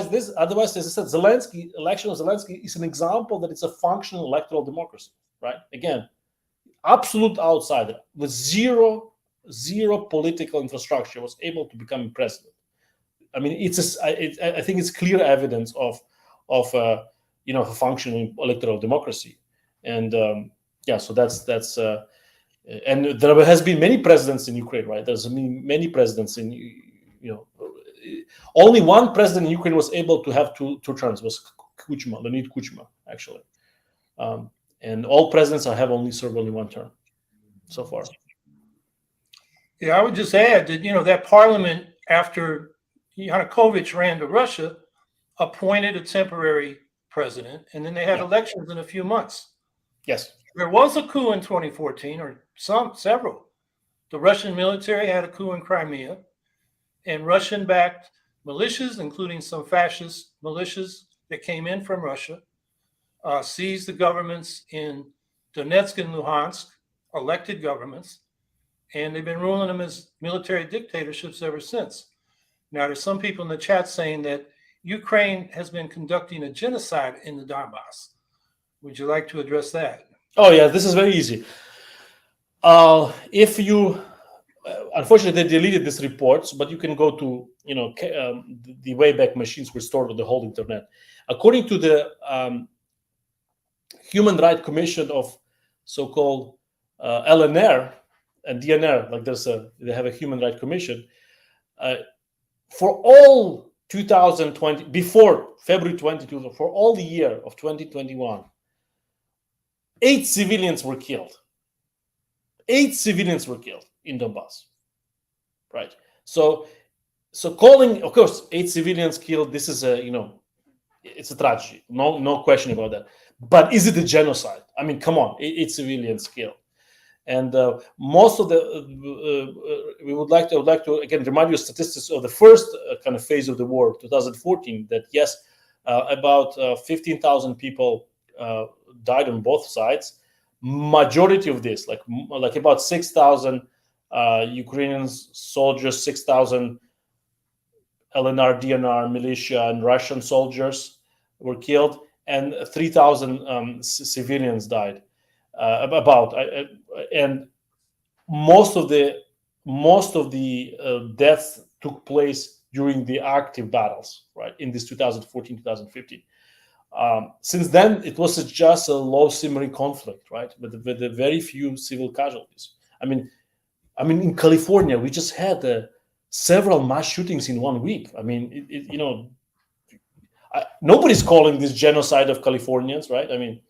this, otherwise, as I said, election of Zelensky is an example that it's a functional electoral democracy, right? Again, absolute outsider with zero political infrastructure was able to become president. I think it's clear evidence of a functioning electoral democracy, and so that's and there has been many presidents in Ukraine, right? There's been many presidents in only one president in Ukraine was able to have two terms, was Leonid Kuchma, actually, and all presidents have only served only one term so far. Yeah, I would just add that that parliament, after Yanukovych ran to Russia, appointed a temporary president, and then they had elections in a few months. Yes. There was a coup in 2014, or several. The Russian military had a coup in Crimea, and Russian-backed militias, including some fascist militias that came in from Russia, seized the governments in Donetsk and Luhansk, elected governments, and they've been ruling them as military dictatorships ever since. Now, there's some people in the chat saying that Ukraine has been conducting a genocide in the Donbass. Would you like to address that? Oh, yeah, this is very easy. I unfortunately, they deleted these reports, but you can go to, the Wayback Machines were stored on the whole internet. According to the Human Rights Commission of so-called LNR and DNR, like they have a Human Rights Commission, for all 2020, before February 22, for all the year of 2021, 8 civilians were killed. 8 civilians were killed in Donbass, right? So calling, of course, 8 civilians killed. This is it's a tragedy. No question about that. But is it a genocide? I mean, come on, 8 civilians killed. And most of the I would like to again remind you statistics of the first kind of phase of the war, 2014. That yes, about 15,000 people died on both sides. Majority of this, like about 6,000 Ukrainian soldiers, 6,000 LNR, DNR militia, and Russian soldiers were killed, and 3,000 civilians died. And most of the deaths took place during the active battles, right, in this 2014, 2015. Since then, it was just a low simmering conflict, right, with a very few civil casualties. I mean, in California, we just had several mass shootings in 1 week. I mean, nobody's calling this genocide of Californians, right? I mean,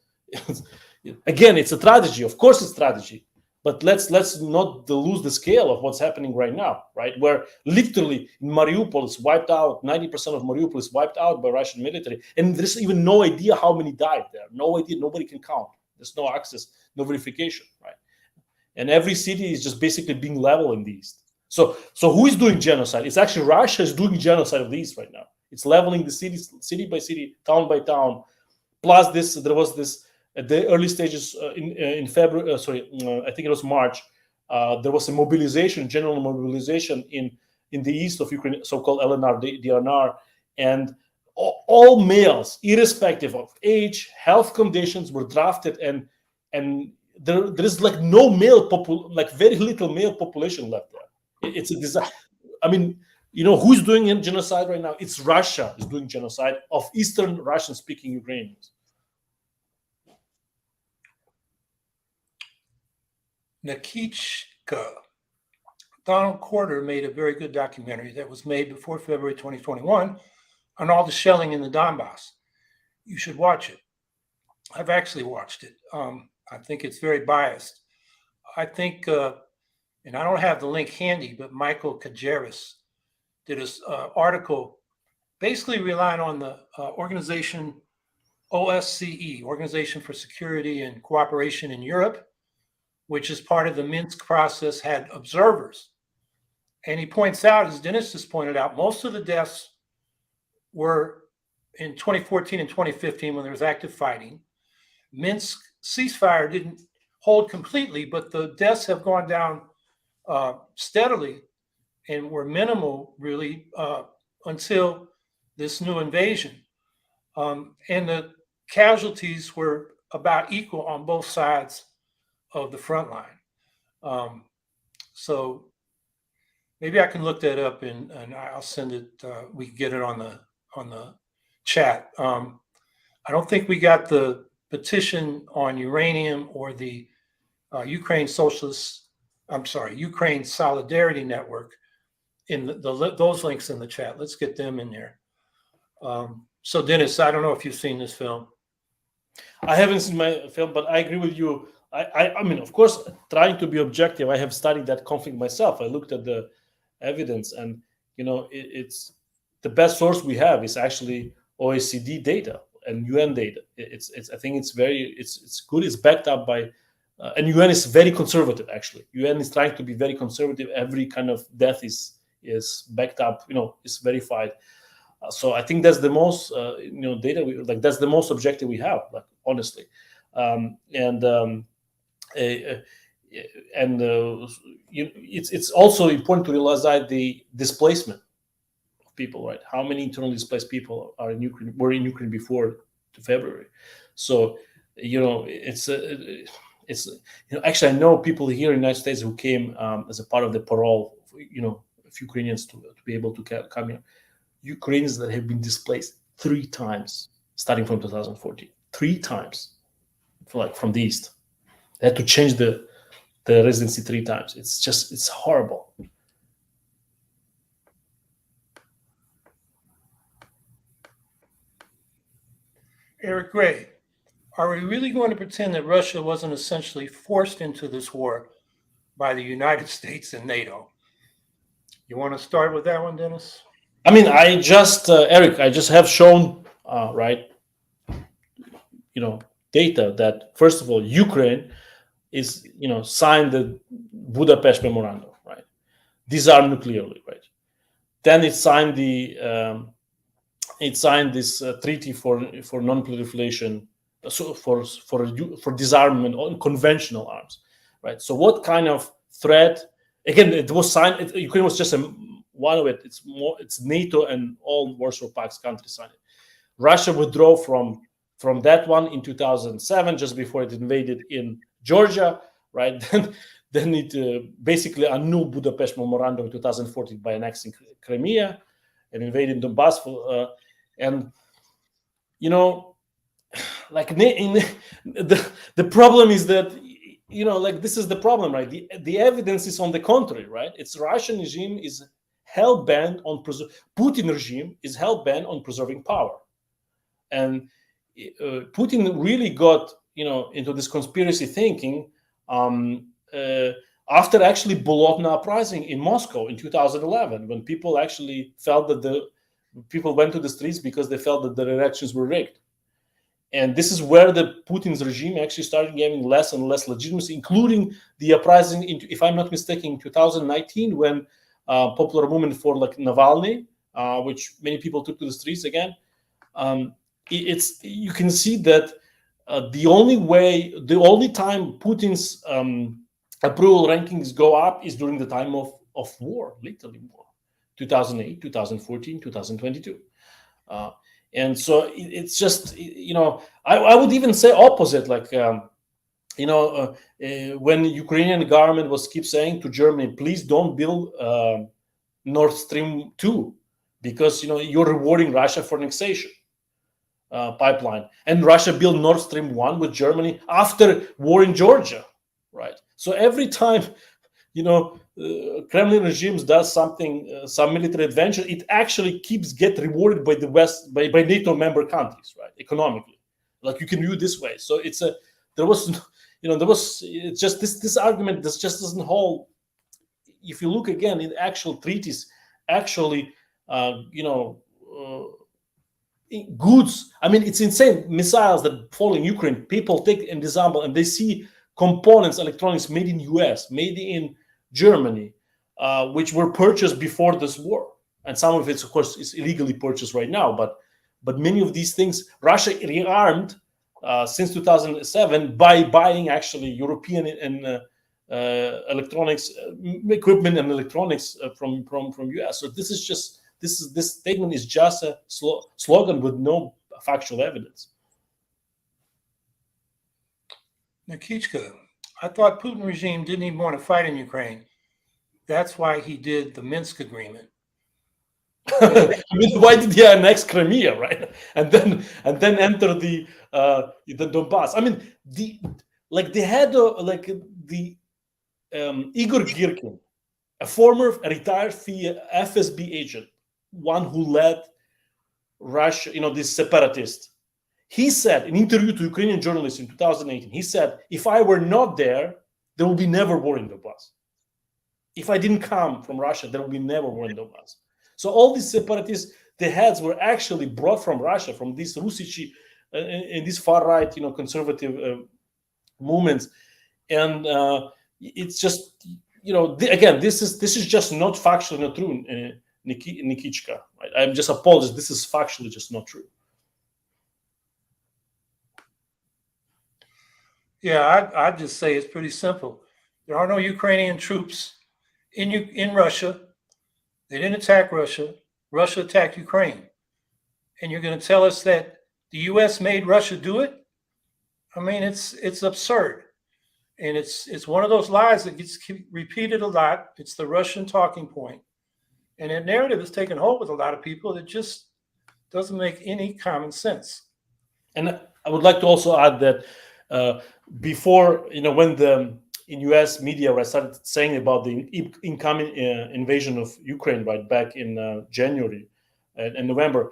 again, it's a tragedy. Of course, it's a tragedy. But let's not lose the scale of what's happening right now, right? Where literally Mariupol is wiped out, 90% of Mariupol is wiped out by Russian military, and there's even no idea how many died there. No idea, nobody can count. There's no access, no verification, right? And every city is just basically being leveled in the east. So who is doing genocide? It's actually Russia is doing genocide of the east right now. It's leveling the cities, city by city, town by town. Plus, there was this. At the early stages in February, I think it was March, there was a mobilization, general mobilization in the east of Ukraine, so-called LNR, DNR, and all males, irrespective of age, health conditions, were drafted, and there is like no very little male population left there. It's a disaster. I mean, who's doing genocide right now? It's Russia is doing genocide of Eastern Russian-speaking Ukrainians. Nikitschka. Donald Corder made a very good documentary that was made before February 2021 on all the shelling in the Donbass. You should watch it. I've actually watched it. I think it's very biased. I think, and I don't have the link handy, but Michael Kajeris did an article basically relying on the organization OSCE, Organization for Security and Cooperation in Europe, which is part of the Minsk process, had observers. And he points out, as Dennis just pointed out, most of the deaths were in 2014 and 2015 when there was active fighting. Minsk ceasefire didn't hold completely, but the deaths have gone down steadily and were minimal, really, until this new invasion. And the casualties were about equal on both sides of the front line. So maybe I can look that up and I'll send it. We can get it on the chat. I don't think we got the petition on uranium or the Ukraine Solidarity Network in those links in the chat. Let's get them in there. So Dennis, I don't know if you've seen this film. I haven't seen my film, but I agree with you. I mean, of course, trying to be objective, I have studied that conflict myself. I looked at the evidence, and it's the best source we have is actually OECD data and UN data. I think it's good. It's backed up by, and UN is very conservative. Actually, UN is trying to be very conservative. Every kind of death is backed up. Is verified. So I think that's the most data that's the most objective we have. Honestly, it's also important to realize that the displacement of people, right? How many internally displaced people were in Ukraine before February? So it's It's actually, I know people here in the United States who came as a part of the parole, of Ukrainians to be able to come here. Ukrainians that have been displaced 3 times starting from 2014, 3 times, from the east. They had to change the residency 3 times. It's horrible. Eric Gray, are we really going to pretend that Russia wasn't essentially forced into this war by the United States and NATO? You want to start with that one, Dennis? I mean, Eric, I just have shown, right, data that, first of all, Ukraine is, signed the Budapest Memorandum, right? Disarmed nuclearly, right? Then it signed this treaty for non-proliferation, so for disarmament on conventional arms, right? So what kind of threat? Again, it was signed. Ukraine was just one of it. It's NATO and all Warsaw Pact countries signed it. Russia withdrew from that one in 2007, just before it invaded in Georgia, right? Then it basically annulled Budapest Memorandum in 2014 by annexing Crimea and invading Donbass. And the problem is that this is the problem, right? The evidence is on the contrary, right? It's Russian regime is hell bent on Putin regime is hell bent on preserving power, and Putin really got into this conspiracy thinking after actually Bolotna uprising in Moscow in 2011, when people actually felt that people went to the streets because they felt that the elections were rigged. And this is where the Putin's regime actually started gaining less and less legitimacy, including the uprising, if I'm not mistaken, in 2019, when popular movement for Navalny, which many people took to the streets again. You can see that the only time Putin's approval rankings go up is during the time of war, literally war, 2008, 2014, 2022. And so it's just, I would even say opposite, when Ukrainian government keep saying to Germany, please don't build Nord Stream 2, because, you're rewarding Russia for annexation pipeline. And Russia built Nord Stream 1 with Germany after war in Georgia, right? So every time, Kremlin regimes does something, some military adventure, it actually get rewarded by the West, by NATO member countries, right? Economically, you can view it this way. So it's it's just this argument that just doesn't hold. If you look again in actual treaties, actually, goods. I mean, it's insane. Missiles that fall in Ukraine, people take an example and they see components, electronics made in US, made in Germany, which were purchased before this war. And some of it, of course, is illegally purchased right now. But many of these things, Russia rearmed since 2007 by buying actually European and electronics equipment and electronics from US. So this statement is just a slogan with no factual evidence. Nikichka, I thought Putin regime didn't even want to fight in Ukraine. That's why he did the Minsk agreement. I mean, why did he annex Crimea, right? And then enter the Donbass? I mean, they had Igor Girkin, a former retired FSB agent, one who led Russia, this separatist. He said in an interview to Ukrainian journalists in 2018, he said, if I were not there will be never war in Donbass. If I didn't come from Russia, there will be never war in Donbass. So all these separatists, the heads were actually brought from Russia, from these Rusici and these far-right, conservative movements. And it's just, again, this is just not factually not true, Nikichka. Right? I'm just apologize. This is factually just not true. Yeah, I'd just say it's pretty simple. There are no Ukrainian troops in Russia. They didn't attack Russia. Russia attacked Ukraine. And you're going to tell us that the U.S. made Russia do it? I mean, it's absurd. And it's one of those lies that gets repeated a lot. It's the Russian talking point. And that narrative has taken hold with a lot of people that just doesn't make any common sense. And I would like to also add that before, when the in U.S. media, I started saying about the incoming invasion of Ukraine, right, back in January and November,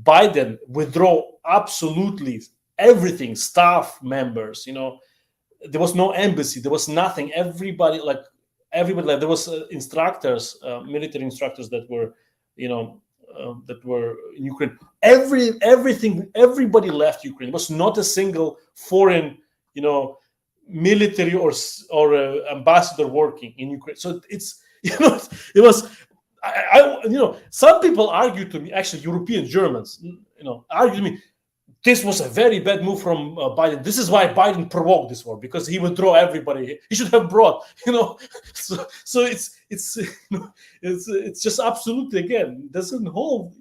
Biden withdraw absolutely everything, staff members, there was no embassy, there was nothing. Everybody left. There was instructors, military instructors that were, that were in Ukraine. Everybody left Ukraine. There was not a single foreign, military or ambassador working in Ukraine. So it's, it was. Some people argue to me, actually European Germans, argue to me, this was a very bad move from Biden. This is why Biden provoked this war, because he would draw everybody. He should have brought, So it's just absolutely, again, doesn't hold.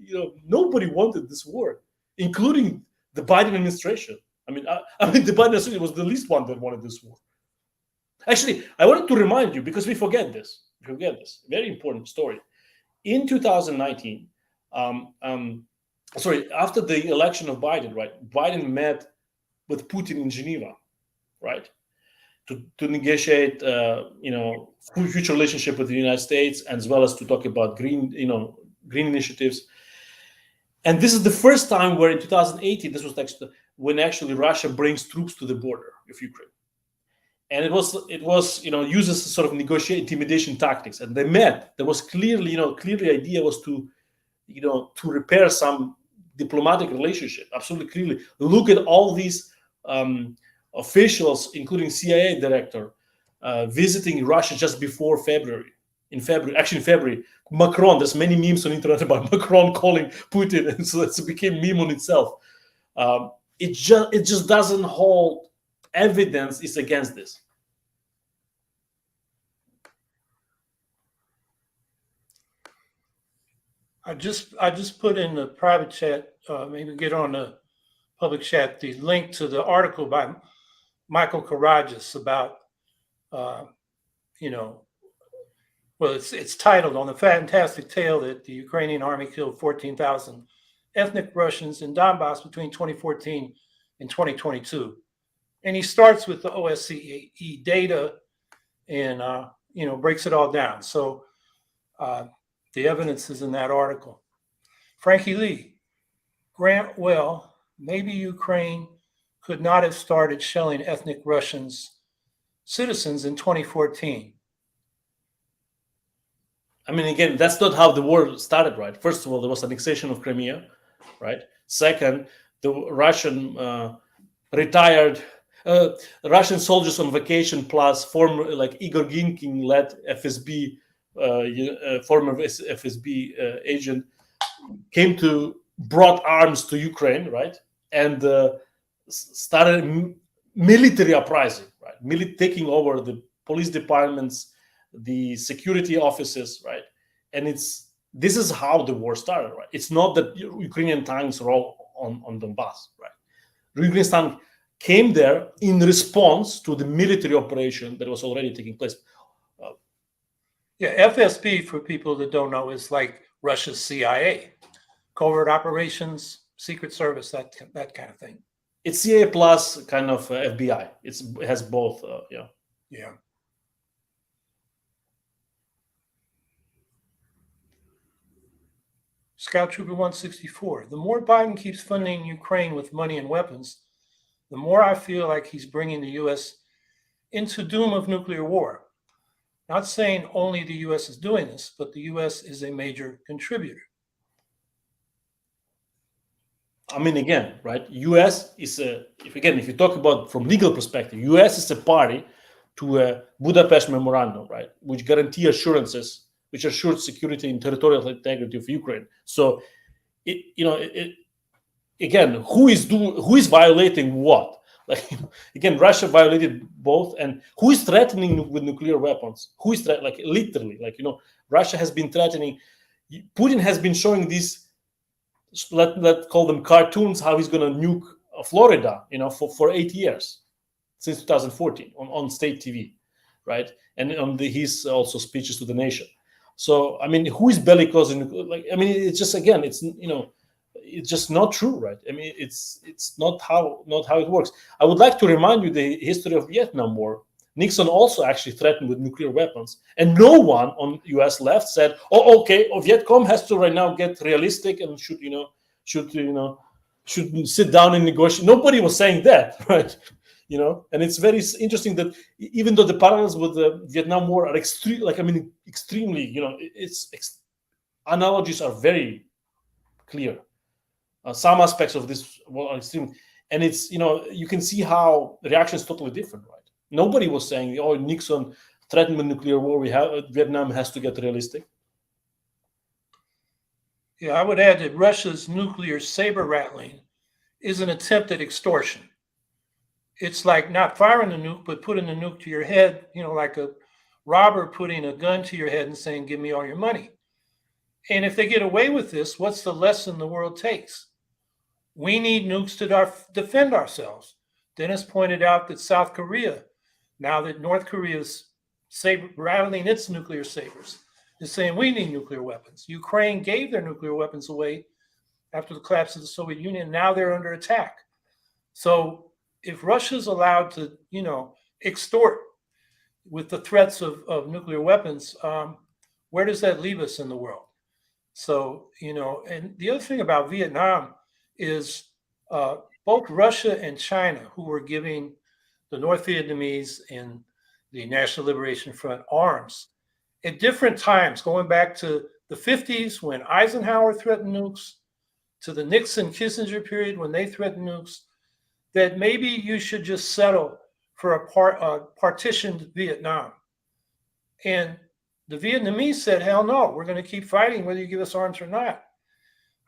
Nobody wanted this war, including the Biden administration. I mean, the Biden administration was the least one that wanted this war. Actually, I wanted to remind you, because we forget this. Very important story. In 2019, after the election of Biden, right? Biden met with Putin in Geneva, right, to negotiate, future relationship with the United States, as well as to talk about green initiatives. And this is the first time where in 2018, this was actually when Russia brings troops to the border of Ukraine, and it was uses sort of intimidation tactics, and they met. There was clearly idea was to repair some diplomatic relationship. Absolutely clearly, look at all these officials, including CIA director, visiting Russia just before February. In February, Macron. There's many memes on the internet about Macron calling Putin, and so it became meme on itself. It just doesn't hold evidence. Is against this. I just put in the private chat, maybe get on the public chat, the link to the article by Michael Karagias about, it's titled "On the Fantastic Tale that the Ukrainian Army Killed 14,000 Ethnic Russians in Donbass Between 2014 and 2022." And he starts with the OSCE data and, breaks it all down. So the evidence is in that article. Frankie Lee, Grant, well, maybe Ukraine could not have started shelling ethnic Russians citizens in 2014. I mean, again, that's not how the war started, right? First of all, there was annexation of Crimea, right? Second, the Russian Russian soldiers on vacation, plus former, like Igor Ginkin led FSB, former FSB agent, brought arms to Ukraine, right? And started military uprising, right? Taking over the police departments, the security offices, right? And this is how the war started, right? It's not that Ukrainian tanks are all on Donbass, right? Ukrainian tanks came there in response to the military operation that was already taking place. FSB, for people that don't know, is like Russia's CIA, covert operations, Secret Service, that kind of thing. It's CIA plus kind of FBI. It has both. Yeah. Scout Trooper 164. The more Biden keeps funding Ukraine with money and weapons, the more I feel like he's bringing the U.S. into doom of nuclear war. Not saying only the U.S. is doing this, but the U.S. is a major contributor. I mean, again, right? U.S. is if you talk about from legal perspective, U.S. is a party to a Budapest Memorandum, right, which guarantee assurances, which assured security and territorial integrity of Ukraine. So, again, who is violating what? Like, again, Russia violated both, and who is threatening with nuclear weapons? Who is literally, Russia has been threatening. Putin has been showing these, let's call them cartoons, how he's going to nuke Florida, for 8 years. since 2014 on state TV, right? And on his also speeches to the nation. So I mean, who is bellicose? Like, I mean, it's just, again, it's, it's just not true, right? I mean, it's not how it works. I would like to remind you the history of Vietnam War. Nixon also actually threatened with nuclear weapons, and no one on U.S. left said, "Oh, okay, Vietcom has to right now get realistic and should sit down and negotiate." Nobody was saying that, right? And it's very interesting that even though the parallels with the Vietnam War are extremely, analogies are very clear. Some aspects of this are extreme, and it's, you can see how the reaction is totally different, right? Nobody was saying, "Oh, Nixon threatened with nuclear war. Vietnam has to get realistic." Yeah, I would add that Russia's nuclear saber rattling is an attempt at extortion. It's like not firing the nuke, but putting the nuke to your head, like a robber putting a gun to your head and saying, "Give me all your money." And if they get away with this, what's the lesson the world takes? We need nukes to defend ourselves. Dennis pointed out that South Korea, now that North Korea is rattling its nuclear sabers, is saying we need nuclear weapons. Ukraine gave their nuclear weapons away after the collapse of the Soviet Union. Now they're under attack. So if Russia's allowed to, extort with the threats of nuclear weapons, where does that leave us in the world? So, and the other thing about Vietnam is both Russia and China, who were giving the North Vietnamese and the National Liberation Front arms at different times, going back to the 50s when Eisenhower threatened nukes, to the Nixon-Kissinger period when they threatened nukes, that maybe you should just settle for a partitioned Vietnam. And the Vietnamese said, "Hell no, we're going to keep fighting whether you give us arms or not."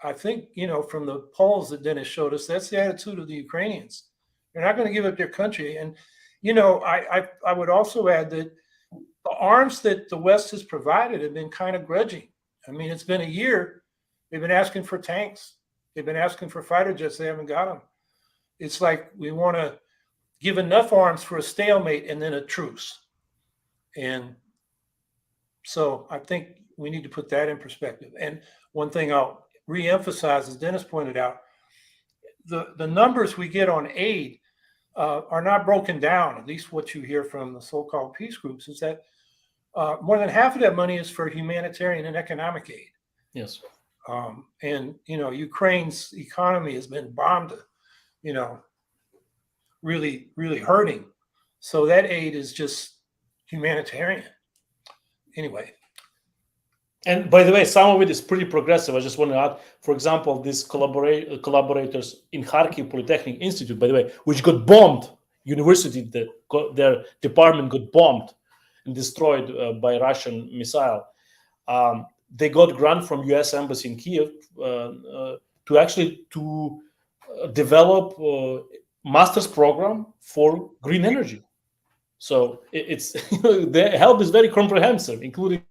I think, from the polls that Dennis showed us, that's the attitude of the Ukrainians. They're not going to give up their country. And, I would also add that the arms that the West has provided have been kind of grudging. I mean, it's been a year. They've been asking for tanks. They've been asking for fighter jets. They haven't got them. It's like we want to give enough arms for a stalemate and then a truce. And so I think we need to put that in perspective. And one thing I'll reemphasize, as Dennis pointed out, the numbers we get on aid are not broken down. At least what you hear from the so-called peace groups is that more than half of that money is for humanitarian and economic aid. Yes. And, Ukraine's economy has been bombed, really, really hurting. So that aid is just humanitarian. Anyway. And by the way, some of it is pretty progressive. I just want to add, for example, these collaborators in Kharkiv Polytechnic Institute, by the way, which got bombed, university, their department got bombed and destroyed by Russian missile. They got grant from U.S. Embassy in Kiev to actually develop a master's program for green energy. So it's the help is very comprehensive, including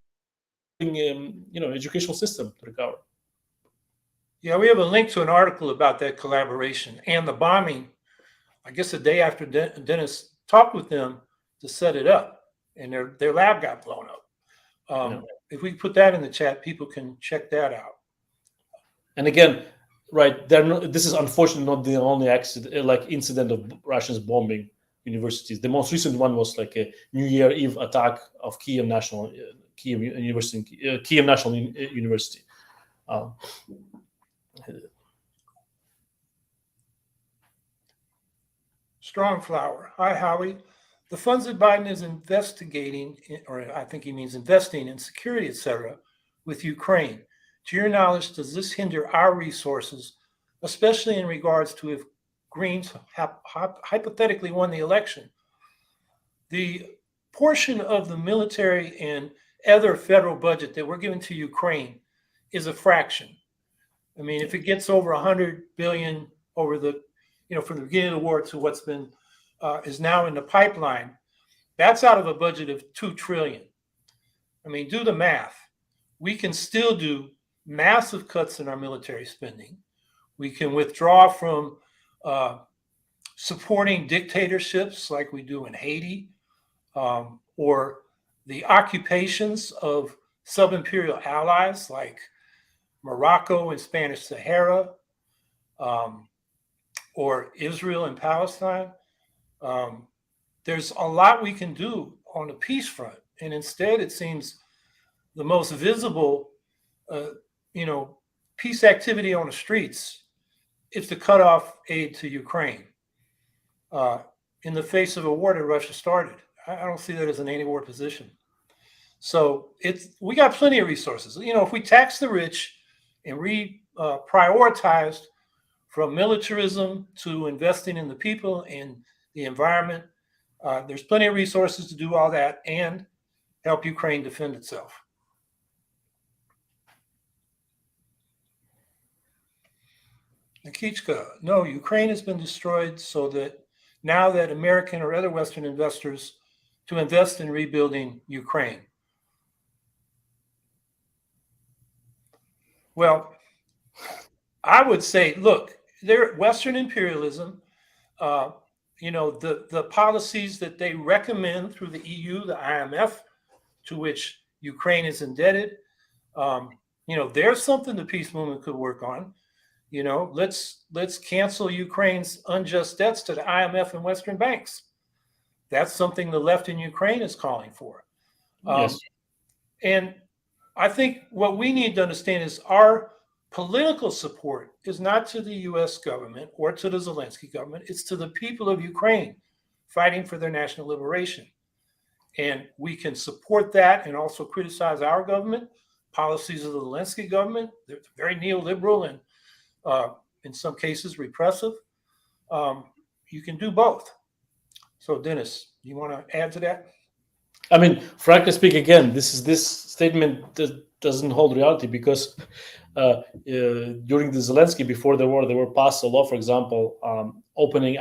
educational system to recover. Yeah, we have a link to an article about that collaboration and the bombing. I guess the day after Dennis talked with them to set it up, and their lab got blown up. If we put that in the chat, people can check that out. And again, right, this is unfortunately not the only incident of Russians bombing universities. The most recent one was like a New Year Eve attack of Kiev National University. Strong Flower. Hi, Howie. The funds that Biden is investigating, or I think he means investing in security, etc., with Ukraine. To your knowledge, does this hinder our resources, especially in regards to if Greens hypothetically won the election? The portion of the military and other federal budget that we're giving to Ukraine is a fraction. I mean, if it gets over 100 billion over the, from the beginning of the war to what's been is now in the pipeline, that's out of a budget of 2 trillion. I mean, do the math. We can still do massive cuts in our military spending. We can withdraw from supporting dictatorships like we do in Haiti, or the occupations of sub-imperial allies like Morocco and Spanish Sahara, or Israel and Palestine. There's a lot we can do on the peace front. And instead, it seems the most visible, peace activity on the streets is to cut off aid to Ukraine in the face of a war that Russia started. I don't see that as an anti-war position. So we got plenty of resources. If we tax the rich and prioritized from militarism to investing in the people and the environment, there's plenty of resources to do all that and help Ukraine defend itself. Nikichka, no, Ukraine has been destroyed so that now that American or other Western investors to invest in rebuilding Ukraine. Well, I would say, look, Western imperialism, the policies that they recommend through the EU, the IMF, to which Ukraine is indebted, there's something the peace movement could work on. Let's cancel Ukraine's unjust debts to the IMF and Western banks. That's something the left in Ukraine is calling for. Yes. And I think what we need to understand is our political support is not to the US government or to the Zelensky government. It's to the people of Ukraine fighting for their national liberation. And we can support that and also criticize our government, policies of the Zelensky government. They're very neoliberal and in some cases repressive. You can do both. So Dennis, you want to add to that? I mean, frankly speaking, again, this statement doesn't hold reality because during the Zelensky, before the war, they were passed a law, for example, opening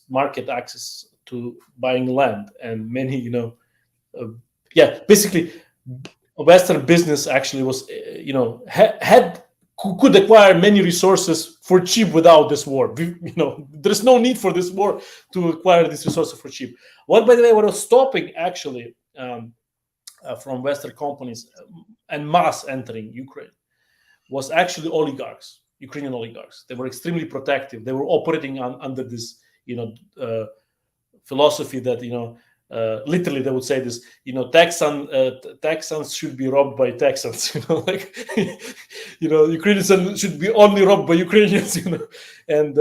market access to buying land, and many, basically, Western business actually was, could acquire many resources for cheap without this war. There's no need for this war to acquire these resources for cheap. By the way, what was stopping actually from Western companies and mass entering Ukraine was actually oligarchs, Ukrainian oligarchs. They were extremely protective. They were operating under this, philosophy that, literally they would say this, Texans should be robbed by Texans, Ukrainians should be only robbed by Ukrainians, and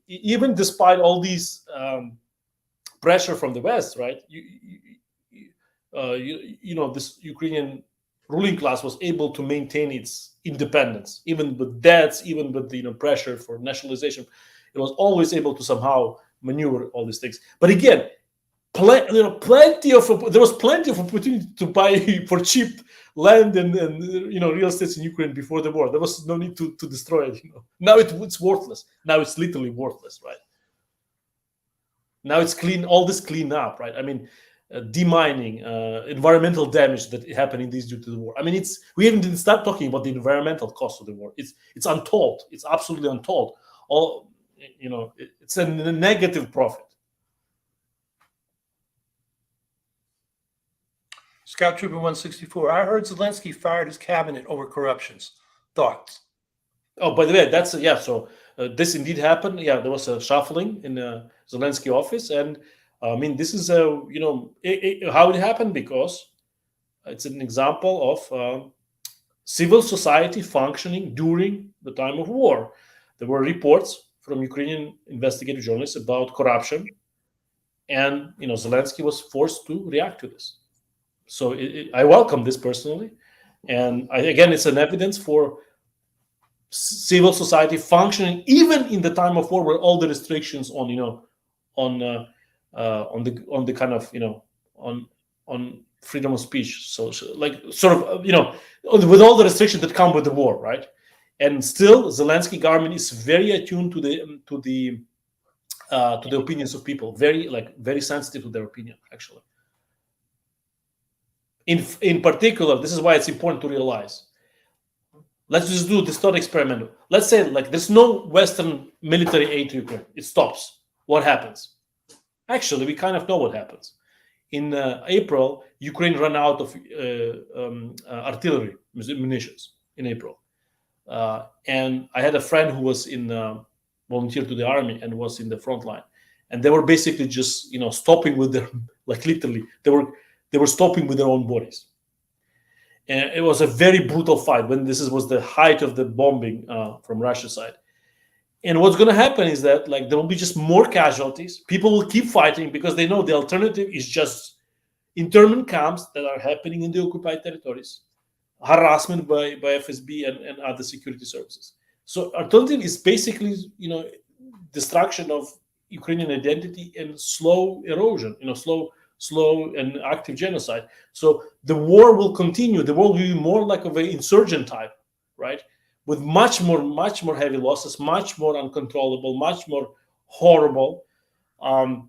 even despite all these pressure from the West, right? This Ukrainian ruling class was able to maintain its independence, even with debts, even with pressure for nationalization. It was always able to somehow maneuver all these things. But again, there was plenty of opportunity to buy for cheap land and real estate in Ukraine before the war. There was no need to destroy it. Now it's worthless. Now it's literally worthless, right? Now it's clean. All this clean up, right? I mean, demining, environmental damage that happened in this due to the war. I mean, we even didn't start talking about the environmental cost of the war. It's untold. It's absolutely untold. It's a negative profit. Scout Trooper 164. I heard Zelensky fired his cabinet over corruptions. Thoughts? Oh, by the way, So this indeed happened. Yeah, there was a shuffling in the Zelensky office, and I mean, this is how it happened, because it's an example of civil society functioning during the time of war. There were reports from Ukrainian investigative journalists about corruption, and Zelensky was forced to react to this. So I welcome this personally, and again, it's an evidence for civil society functioning even in the time of war, where all the restrictions on the kind of on freedom of speech, so like sort of with all the restrictions that come with the war, right? And still, Zelensky government is very attuned to the opinions of people, very sensitive to their opinion, actually. In particular, this is why it's important to realize. Let's just do this thought experiment. Let's say there's no Western military aid to Ukraine. It stops. What happens? Actually, we kind of know what happens. In April, Ukraine ran out of artillery munitions in April. And I had a friend who was in volunteered to the army and was in the front line, and they were basically just stopping with their like literally they were stopping with their own bodies. And it was a very brutal fight when this was the height of the bombing from Russia side. And what's going to happen is that like there will be just more casualties. People will keep fighting because they know the alternative is just internment camps that are happening in the occupied territories, harassment by FSB and other security services. So alternative is basically destruction of Ukrainian identity and slow erosion, slow and active genocide. So the war will continue. The war will be more like of an insurgent type, right? With much more heavy losses, much more uncontrollable, much more horrible. And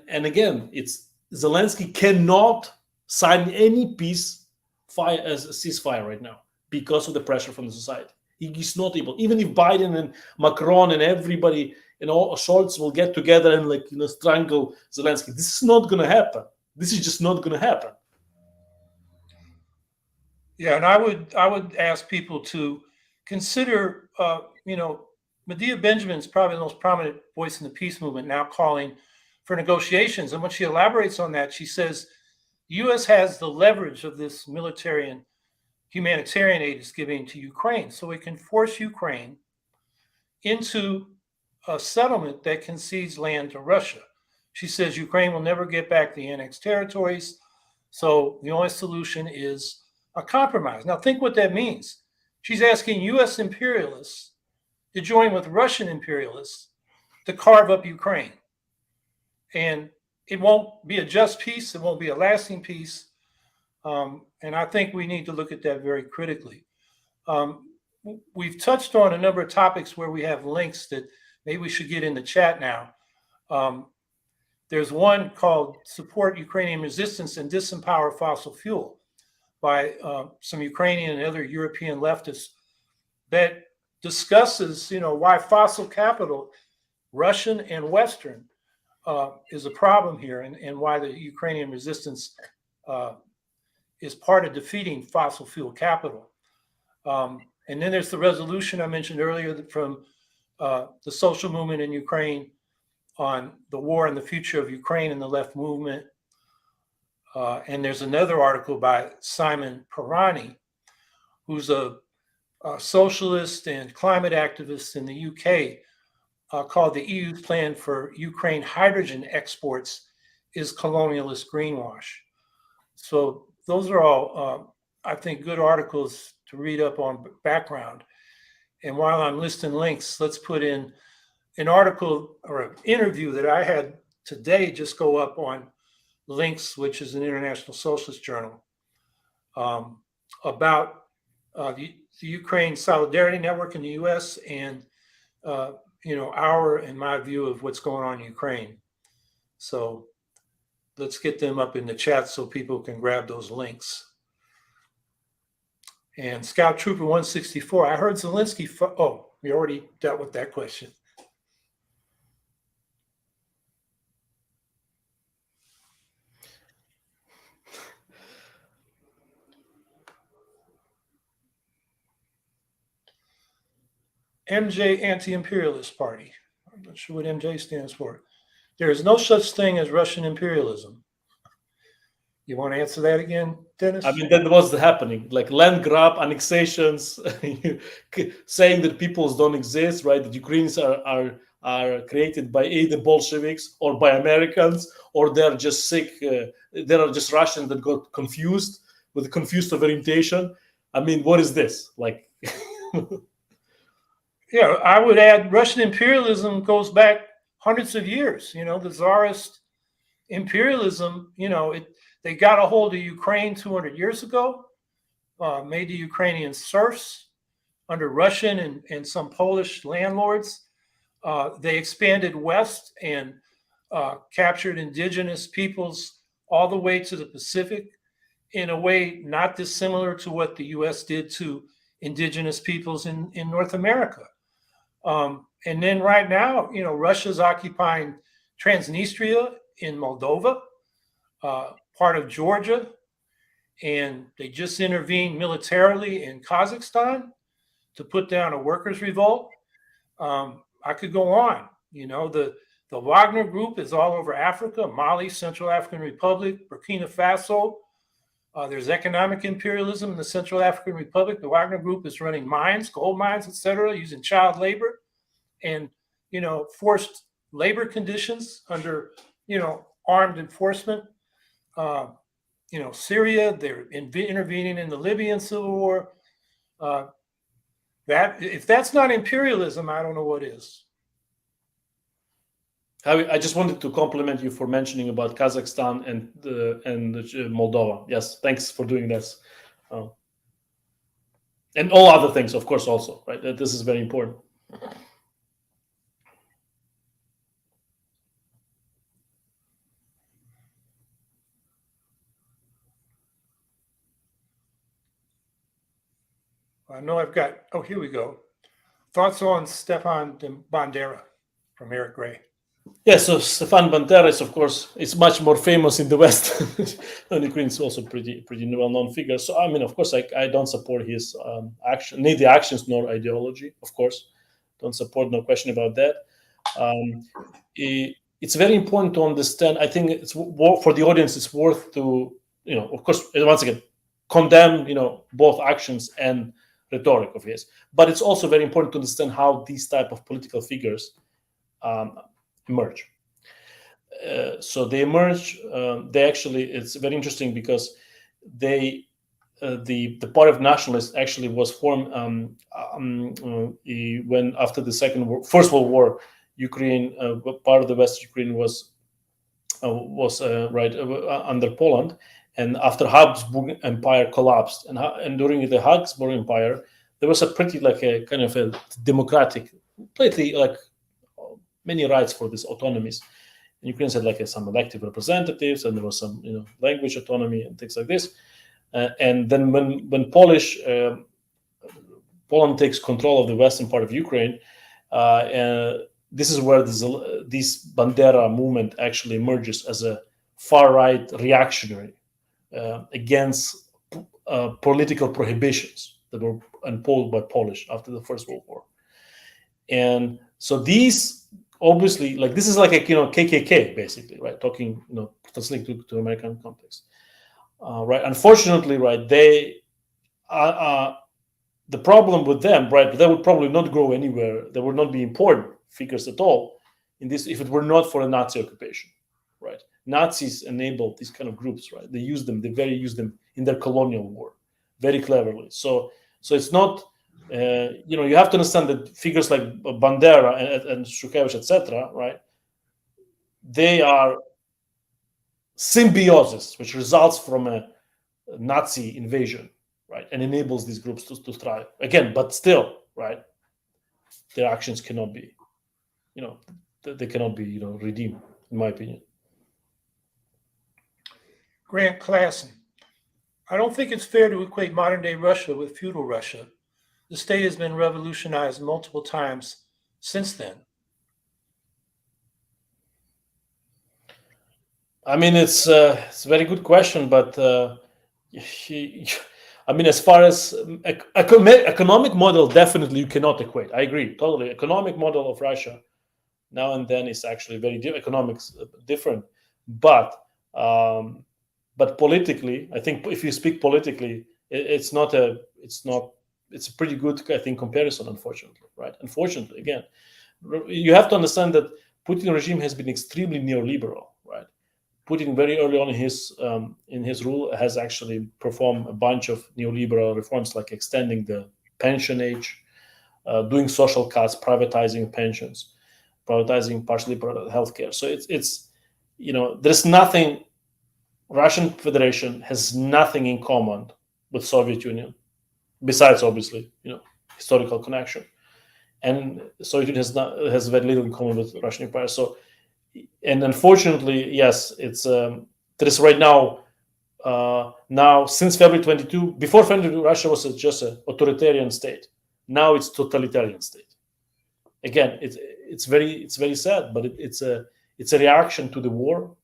again, it's Zelensky cannot sign any ceasefire right now because of the pressure from the society. He's not able. Even if Biden and Macron and everybody, Scholz will get together and strangle Zelensky, this is not going to happen. This is just not going to happen. Yeah, and I would ask people to consider, Medea Benjamin is probably the most prominent voice in the peace movement now calling for negotiations. And when she elaborates on that, she says the U.S. has the leverage of this military and humanitarian aid it's giving to Ukraine, so it can force Ukraine into a settlement that concedes land to Russia. She says Ukraine will never get back the annexed territories, so the only solution is a compromise. Now think what that means. She's asking U.S. imperialists to join with Russian imperialists to carve up Ukraine. And it won't be a just peace. It won't be a lasting peace. And I think we need to look at that very critically. We've touched on a number of topics where we have links that maybe we should get in the chat now. There's one called Support Ukrainian Resistance and Disempower Fossil Fuel by some Ukrainian and other European leftists that discusses, why fossil capital, Russian and Western, is a problem here, and why the Ukrainian resistance is part of defeating fossil fuel capital. And then there's the resolution I mentioned earlier from the social movement in Ukraine on the war and the future of Ukraine and the left movement. And there's another article by Simon Pirani, who's a socialist and climate activist in the UK, called The EU's Plan for Ukraine Hydrogen Exports is Colonialist Greenwash. So those are all, I think, good articles to read up on background. And while I'm listing links, let's put in an article or an interview that I had today just go up on Links, which is an international socialist journal, about the Ukraine Solidarity Network in the U.S. and our and my view of what's going on in Ukraine. So let's get them up in the chat so people can grab those links. And Scout Trooper 164, I heard Zelensky. We already dealt with that question. MJ Anti-Imperialist Party. I'm not sure what MJ stands for. There is no such thing as Russian imperialism. You want to answer that again, Dennis? I mean, that was happening, like land grab, annexations, saying that peoples don't exist, right? That Ukrainians are created by either Bolsheviks or by Americans, or they're just sick. There are just Russians that got confused with confused orientation. I mean, what is this? Like, yeah, I would add Russian imperialism goes back hundreds of years. The Tsarist imperialism, they got a hold of Ukraine 200 years ago, made the Ukrainians serfs under Russian and some Polish landlords. They expanded west and captured indigenous peoples all the way to the Pacific in a way not dissimilar to what the U.S. did to indigenous peoples in North America. And then right now, Russia's occupying Transnistria in Moldova, part of Georgia, and they just intervened militarily in Kazakhstan to put down a workers' revolt. I could go on. The Wagner Group is all over Africa, Mali, Central African Republic, Burkina Faso. There's economic imperialism in the Central African Republic. The Wagner Group is running mines, gold mines, etc., using child labor and, forced labor conditions under, armed enforcement. Syria, they're intervening in the Libyan civil war. That if that's not imperialism, I don't know what is. Howie, I just wanted to compliment you for mentioning about Kazakhstan and Moldova. Yes, thanks for doing this, and all other things, of course, also. Right, this is very important. I know I've got. Oh, here we go. Thoughts on Stefan Bondar from Eric Gray. Yeah, so Stefan Bondar is, of course, it's much more famous in the West. And Ukraine is also pretty well-known figure. So, I mean, of course, I don't support his neither actions nor ideology, of course. Don't support, no question about that. It's very important to understand. I think it's for the audience, it's worth to, of course, once again, condemn, both actions and rhetoric of his. But it's also very important to understand how these type of political figures emerge. So they emerge. They actually, it's very interesting because the Party of Nationalists actually was formed when after the First World War, Ukraine, part of the West Ukraine was under Poland, and after Habsburg Empire collapsed, and during the Habsburg Empire, there was a pretty a kind of a democratic, completely many rights for these autonomies. And Ukraine had some elective representatives, and there was some language autonomy and things like this. And then when Poland takes control of the western part of Ukraine, this is where this Bandera movement actually emerges as a far-right reactionary against political prohibitions that were imposed by Polish after the First World War. And so these obviously, this is a KKK basically, right? Talking, translating to American context, right? Unfortunately, right, they the problem with them, right? They would probably not grow anywhere. They would not be important figures at all in this if it were not for a Nazi occupation, right? Nazis enabled these kind of groups, right? They used them. They used them in their colonial war very cleverly. So it's not. You have to understand that figures like Bandera and Shukevich, etc., right? They are symbiosis, which results from a Nazi invasion, right, and enables these groups to thrive again. But still, right, their actions cannot be, they cannot be, redeemed, in my opinion. Grant Klassen. I don't think it's fair to equate modern-day Russia with feudal Russia. The state has been revolutionized multiple times since then. I mean, it's a very good question, but as far as economic model, definitely you cannot equate. I agree totally. Economic model of Russia now and then is actually very economics different, but politically, I think if you speak politically, it's a pretty good, I think, comparison, unfortunately, right? Unfortunately, again, you have to understand that Putin regime has been extremely neoliberal, right? Putin very early on in his rule has actually performed a bunch of neoliberal reforms, like extending the pension age, doing social cuts, privatizing pensions, privatizing partially healthcare. So it's there's nothing. Russian Federation has nothing in common with Soviet Union, besides obviously historical connection, and Soviet Union has very little in common with Russian Empire. So, and unfortunately, yes, it's there is right now. Now since February 22, before February, Russia was just an authoritarian state. Now it's totalitarian state, again, it's very sad, but it's a reaction to the war.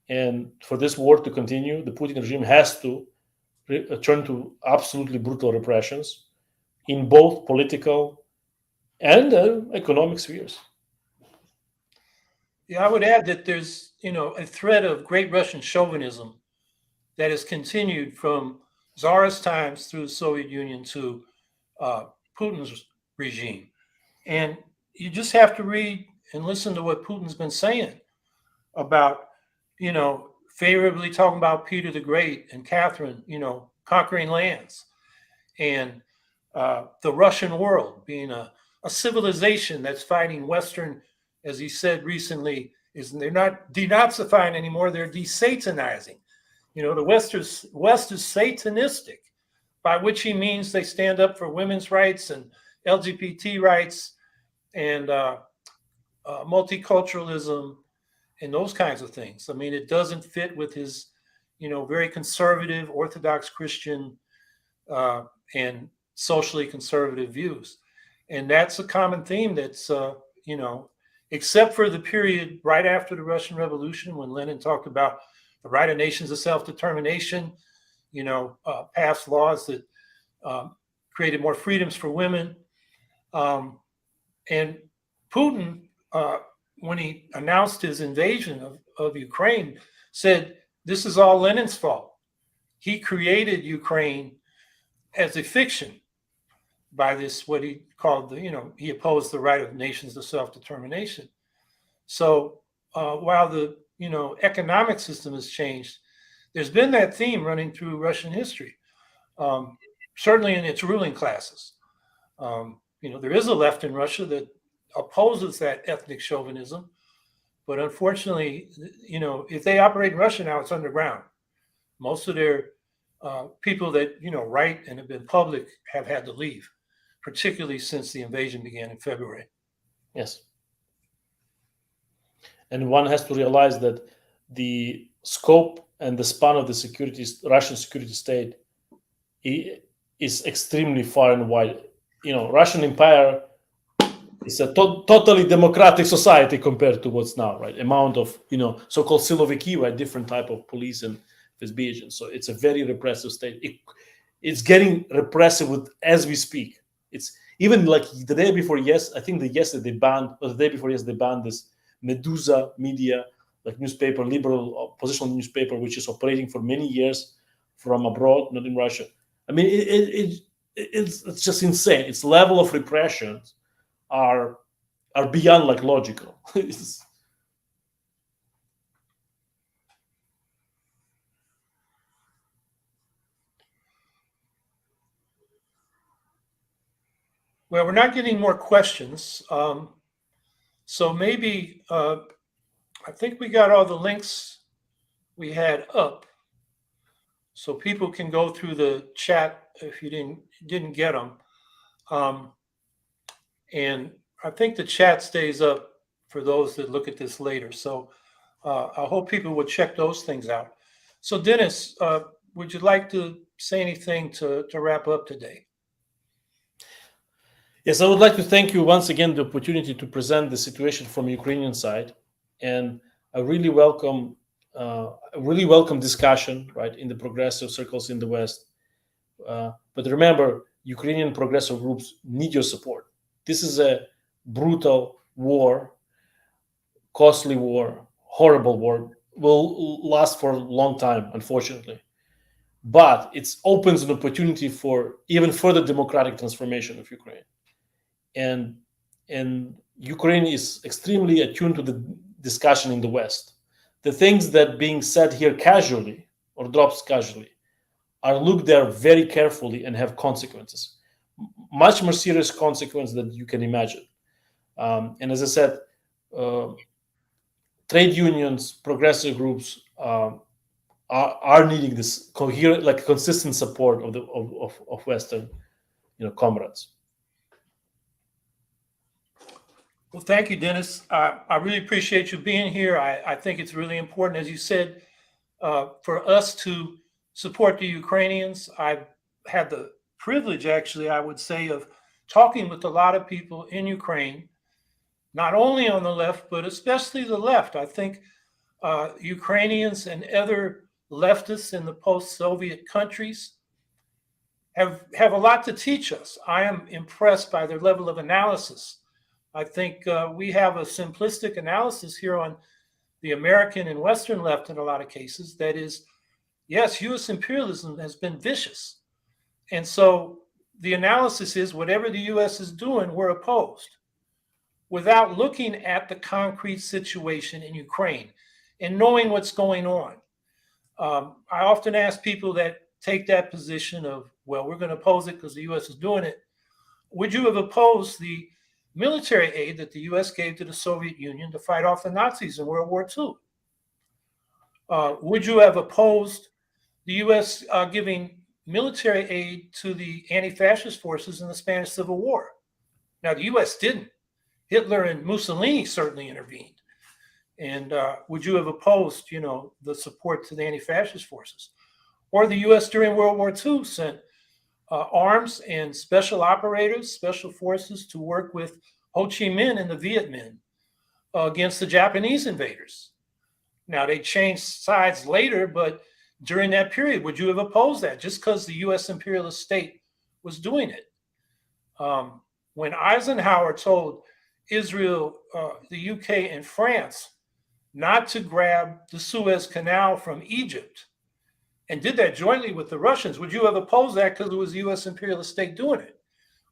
And for this war to continue, the Putin regime has to turn to absolutely brutal repressions in both political and economic spheres. Yeah, I would add that there's, a thread of great Russian chauvinism that has continued from Tsarist times through the Soviet Union to Putin's regime. And you just have to read and listen to what Putin's been saying about, favorably talking about Peter the Great and Catherine, conquering lands, and the Russian world being a civilization that's fighting Western, as he said recently, is they're not denazifying anymore, they're desatanizing. The West is satanistic, by which he means they stand up for women's rights and LGBT rights and multiculturalism and those kinds of things. I mean, it doesn't fit with his, very conservative, Orthodox Christian and socially conservative views. And that's a common theme that's, except for the period right after the Russian Revolution when Lenin talked about the right of nations of self-determination, passed laws that created more freedoms for women. And Putin, when he announced his invasion of Ukraine, said, this is all Lenin's fault. He created Ukraine as a fiction by this, what he called he opposed the right of nations to self-determination. So while the, economic system has changed, there's been that theme running through Russian history, certainly in its ruling classes. There is a left in Russia that opposes that ethnic chauvinism, but unfortunately, if they operate in Russia now, it's underground. Most of their people that write and have been public have had to leave, particularly since the invasion began in February. Yes. And one has to realize that the scope and the span of the Russian security state is extremely far and wide. Russian Empire is a totally democratic society compared to what's now, right? Amount of, so-called Siloviki, right? Different type of police and FSB agents. So it's a very repressive state. It's getting repressive as we speak. It's even like the day before, I think yesterday they banned, or the day before they banned this Medusa media, like newspaper, liberal oppositional newspaper, which is operating for many years from abroad, not in Russia. I mean, it's just insane. Its level of repression are beyond like logical. Well, we're not getting more questions. So maybe, I think we got all the links we had up. So people can go through the chat if you didn't get them. And I think the chat stays up for those that look at this later. So I hope people would check those things out. So Dennis, would you like to say anything to wrap up today? Yes, I would like to thank you once again the opportunity to present the situation from the Ukrainian side, and I really welcome discussion, right, in the progressive circles in the West. But remember, Ukrainian progressive groups need your support. This is a brutal war, costly war, horrible war, will last for a long time, unfortunately. But it opens an opportunity for even further democratic transformation of Ukraine. And Ukraine is extremely attuned to the discussion in the West. The things that being said here casually or drops casually are looked there very carefully and have consequences, much more serious consequences than you can imagine. And as I said, trade unions, progressive groups are needing this coherent, like consistent support of Western, comrades. Well, thank you, Dennis. I really appreciate you being here. I think it's really important, as you said, for us to support the Ukrainians. I've had the privilege, actually, I would say, of talking with a lot of people in Ukraine, not only on the left, but especially the left. I think Ukrainians and other leftists in the post-Soviet countries have a lot to teach us. I am impressed by their level of analysis. I think we have a simplistic analysis here on the American and Western left in a lot of cases. That is, yes, US imperialism has been vicious. And so the analysis is whatever the US is doing, we're opposed, without looking at the concrete situation in Ukraine and knowing what's going on. I often ask people that take that position of, well, we're going to oppose it because the US is doing it. Would you have opposed the military aid that the US gave to the Soviet Union to fight off the Nazis in World War II? Would you have opposed the US giving military aid to the anti-fascist forces in the Spanish Civil War? Now, the US didn't. Hitler and Mussolini certainly intervened. And would you have opposed, the support to the anti-fascist forces? Or the US during World War II sent arms and special operators, special forces to work with Ho Chi Minh and the Viet Minh against the Japanese invaders. Now, they changed sides later, but during that period, would you have opposed that just because the US imperialist state was doing it? When Eisenhower told Israel, the UK, and France not to grab the Suez Canal from Egypt, and did that jointly with the Russians, would you have opposed that because it was the US imperialist state doing it?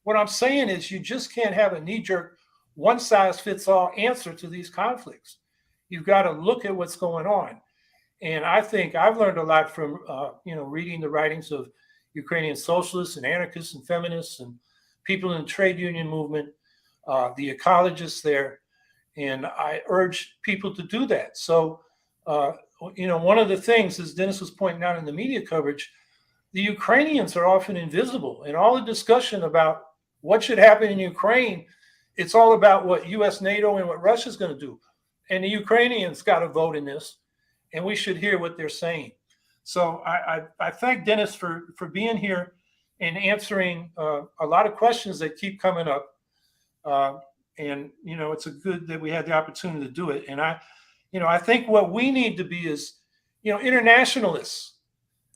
What I'm saying is you just can't have a knee-jerk, one-size-fits-all answer to these conflicts. You've got to look at what's going on. And I think I've learned a lot from, reading the writings of Ukrainian socialists and anarchists and feminists and people in the trade union movement, the ecologists there. And I urge people to do that. So, one of the things, as Dennis was pointing out in the media coverage, the Ukrainians are often invisible. In all the discussion about what should happen in Ukraine, it's all about what US, NATO, and what Russia's going to do. And the Ukrainians got to vote in this, and we should hear what they're saying. So I thank Dennis for being here and answering a lot of questions that keep coming up. And it's a good that we had the opportunity to do it. And I think what we need to be is, internationalists,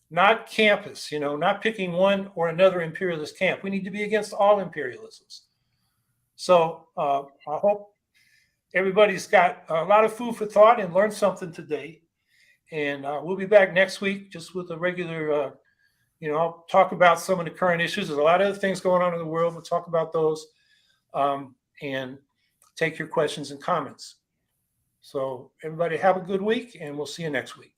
not campus, not picking one or another imperialist camp. We need to be against all imperialisms. So I hope everybody's got a lot of food for thought and learned something today. And we'll be back next week just with a regular, I'll talk about some of the current issues. There's a lot of other things going on in the world. We'll talk about those and take your questions and comments. So everybody have a good week, and we'll see you next week.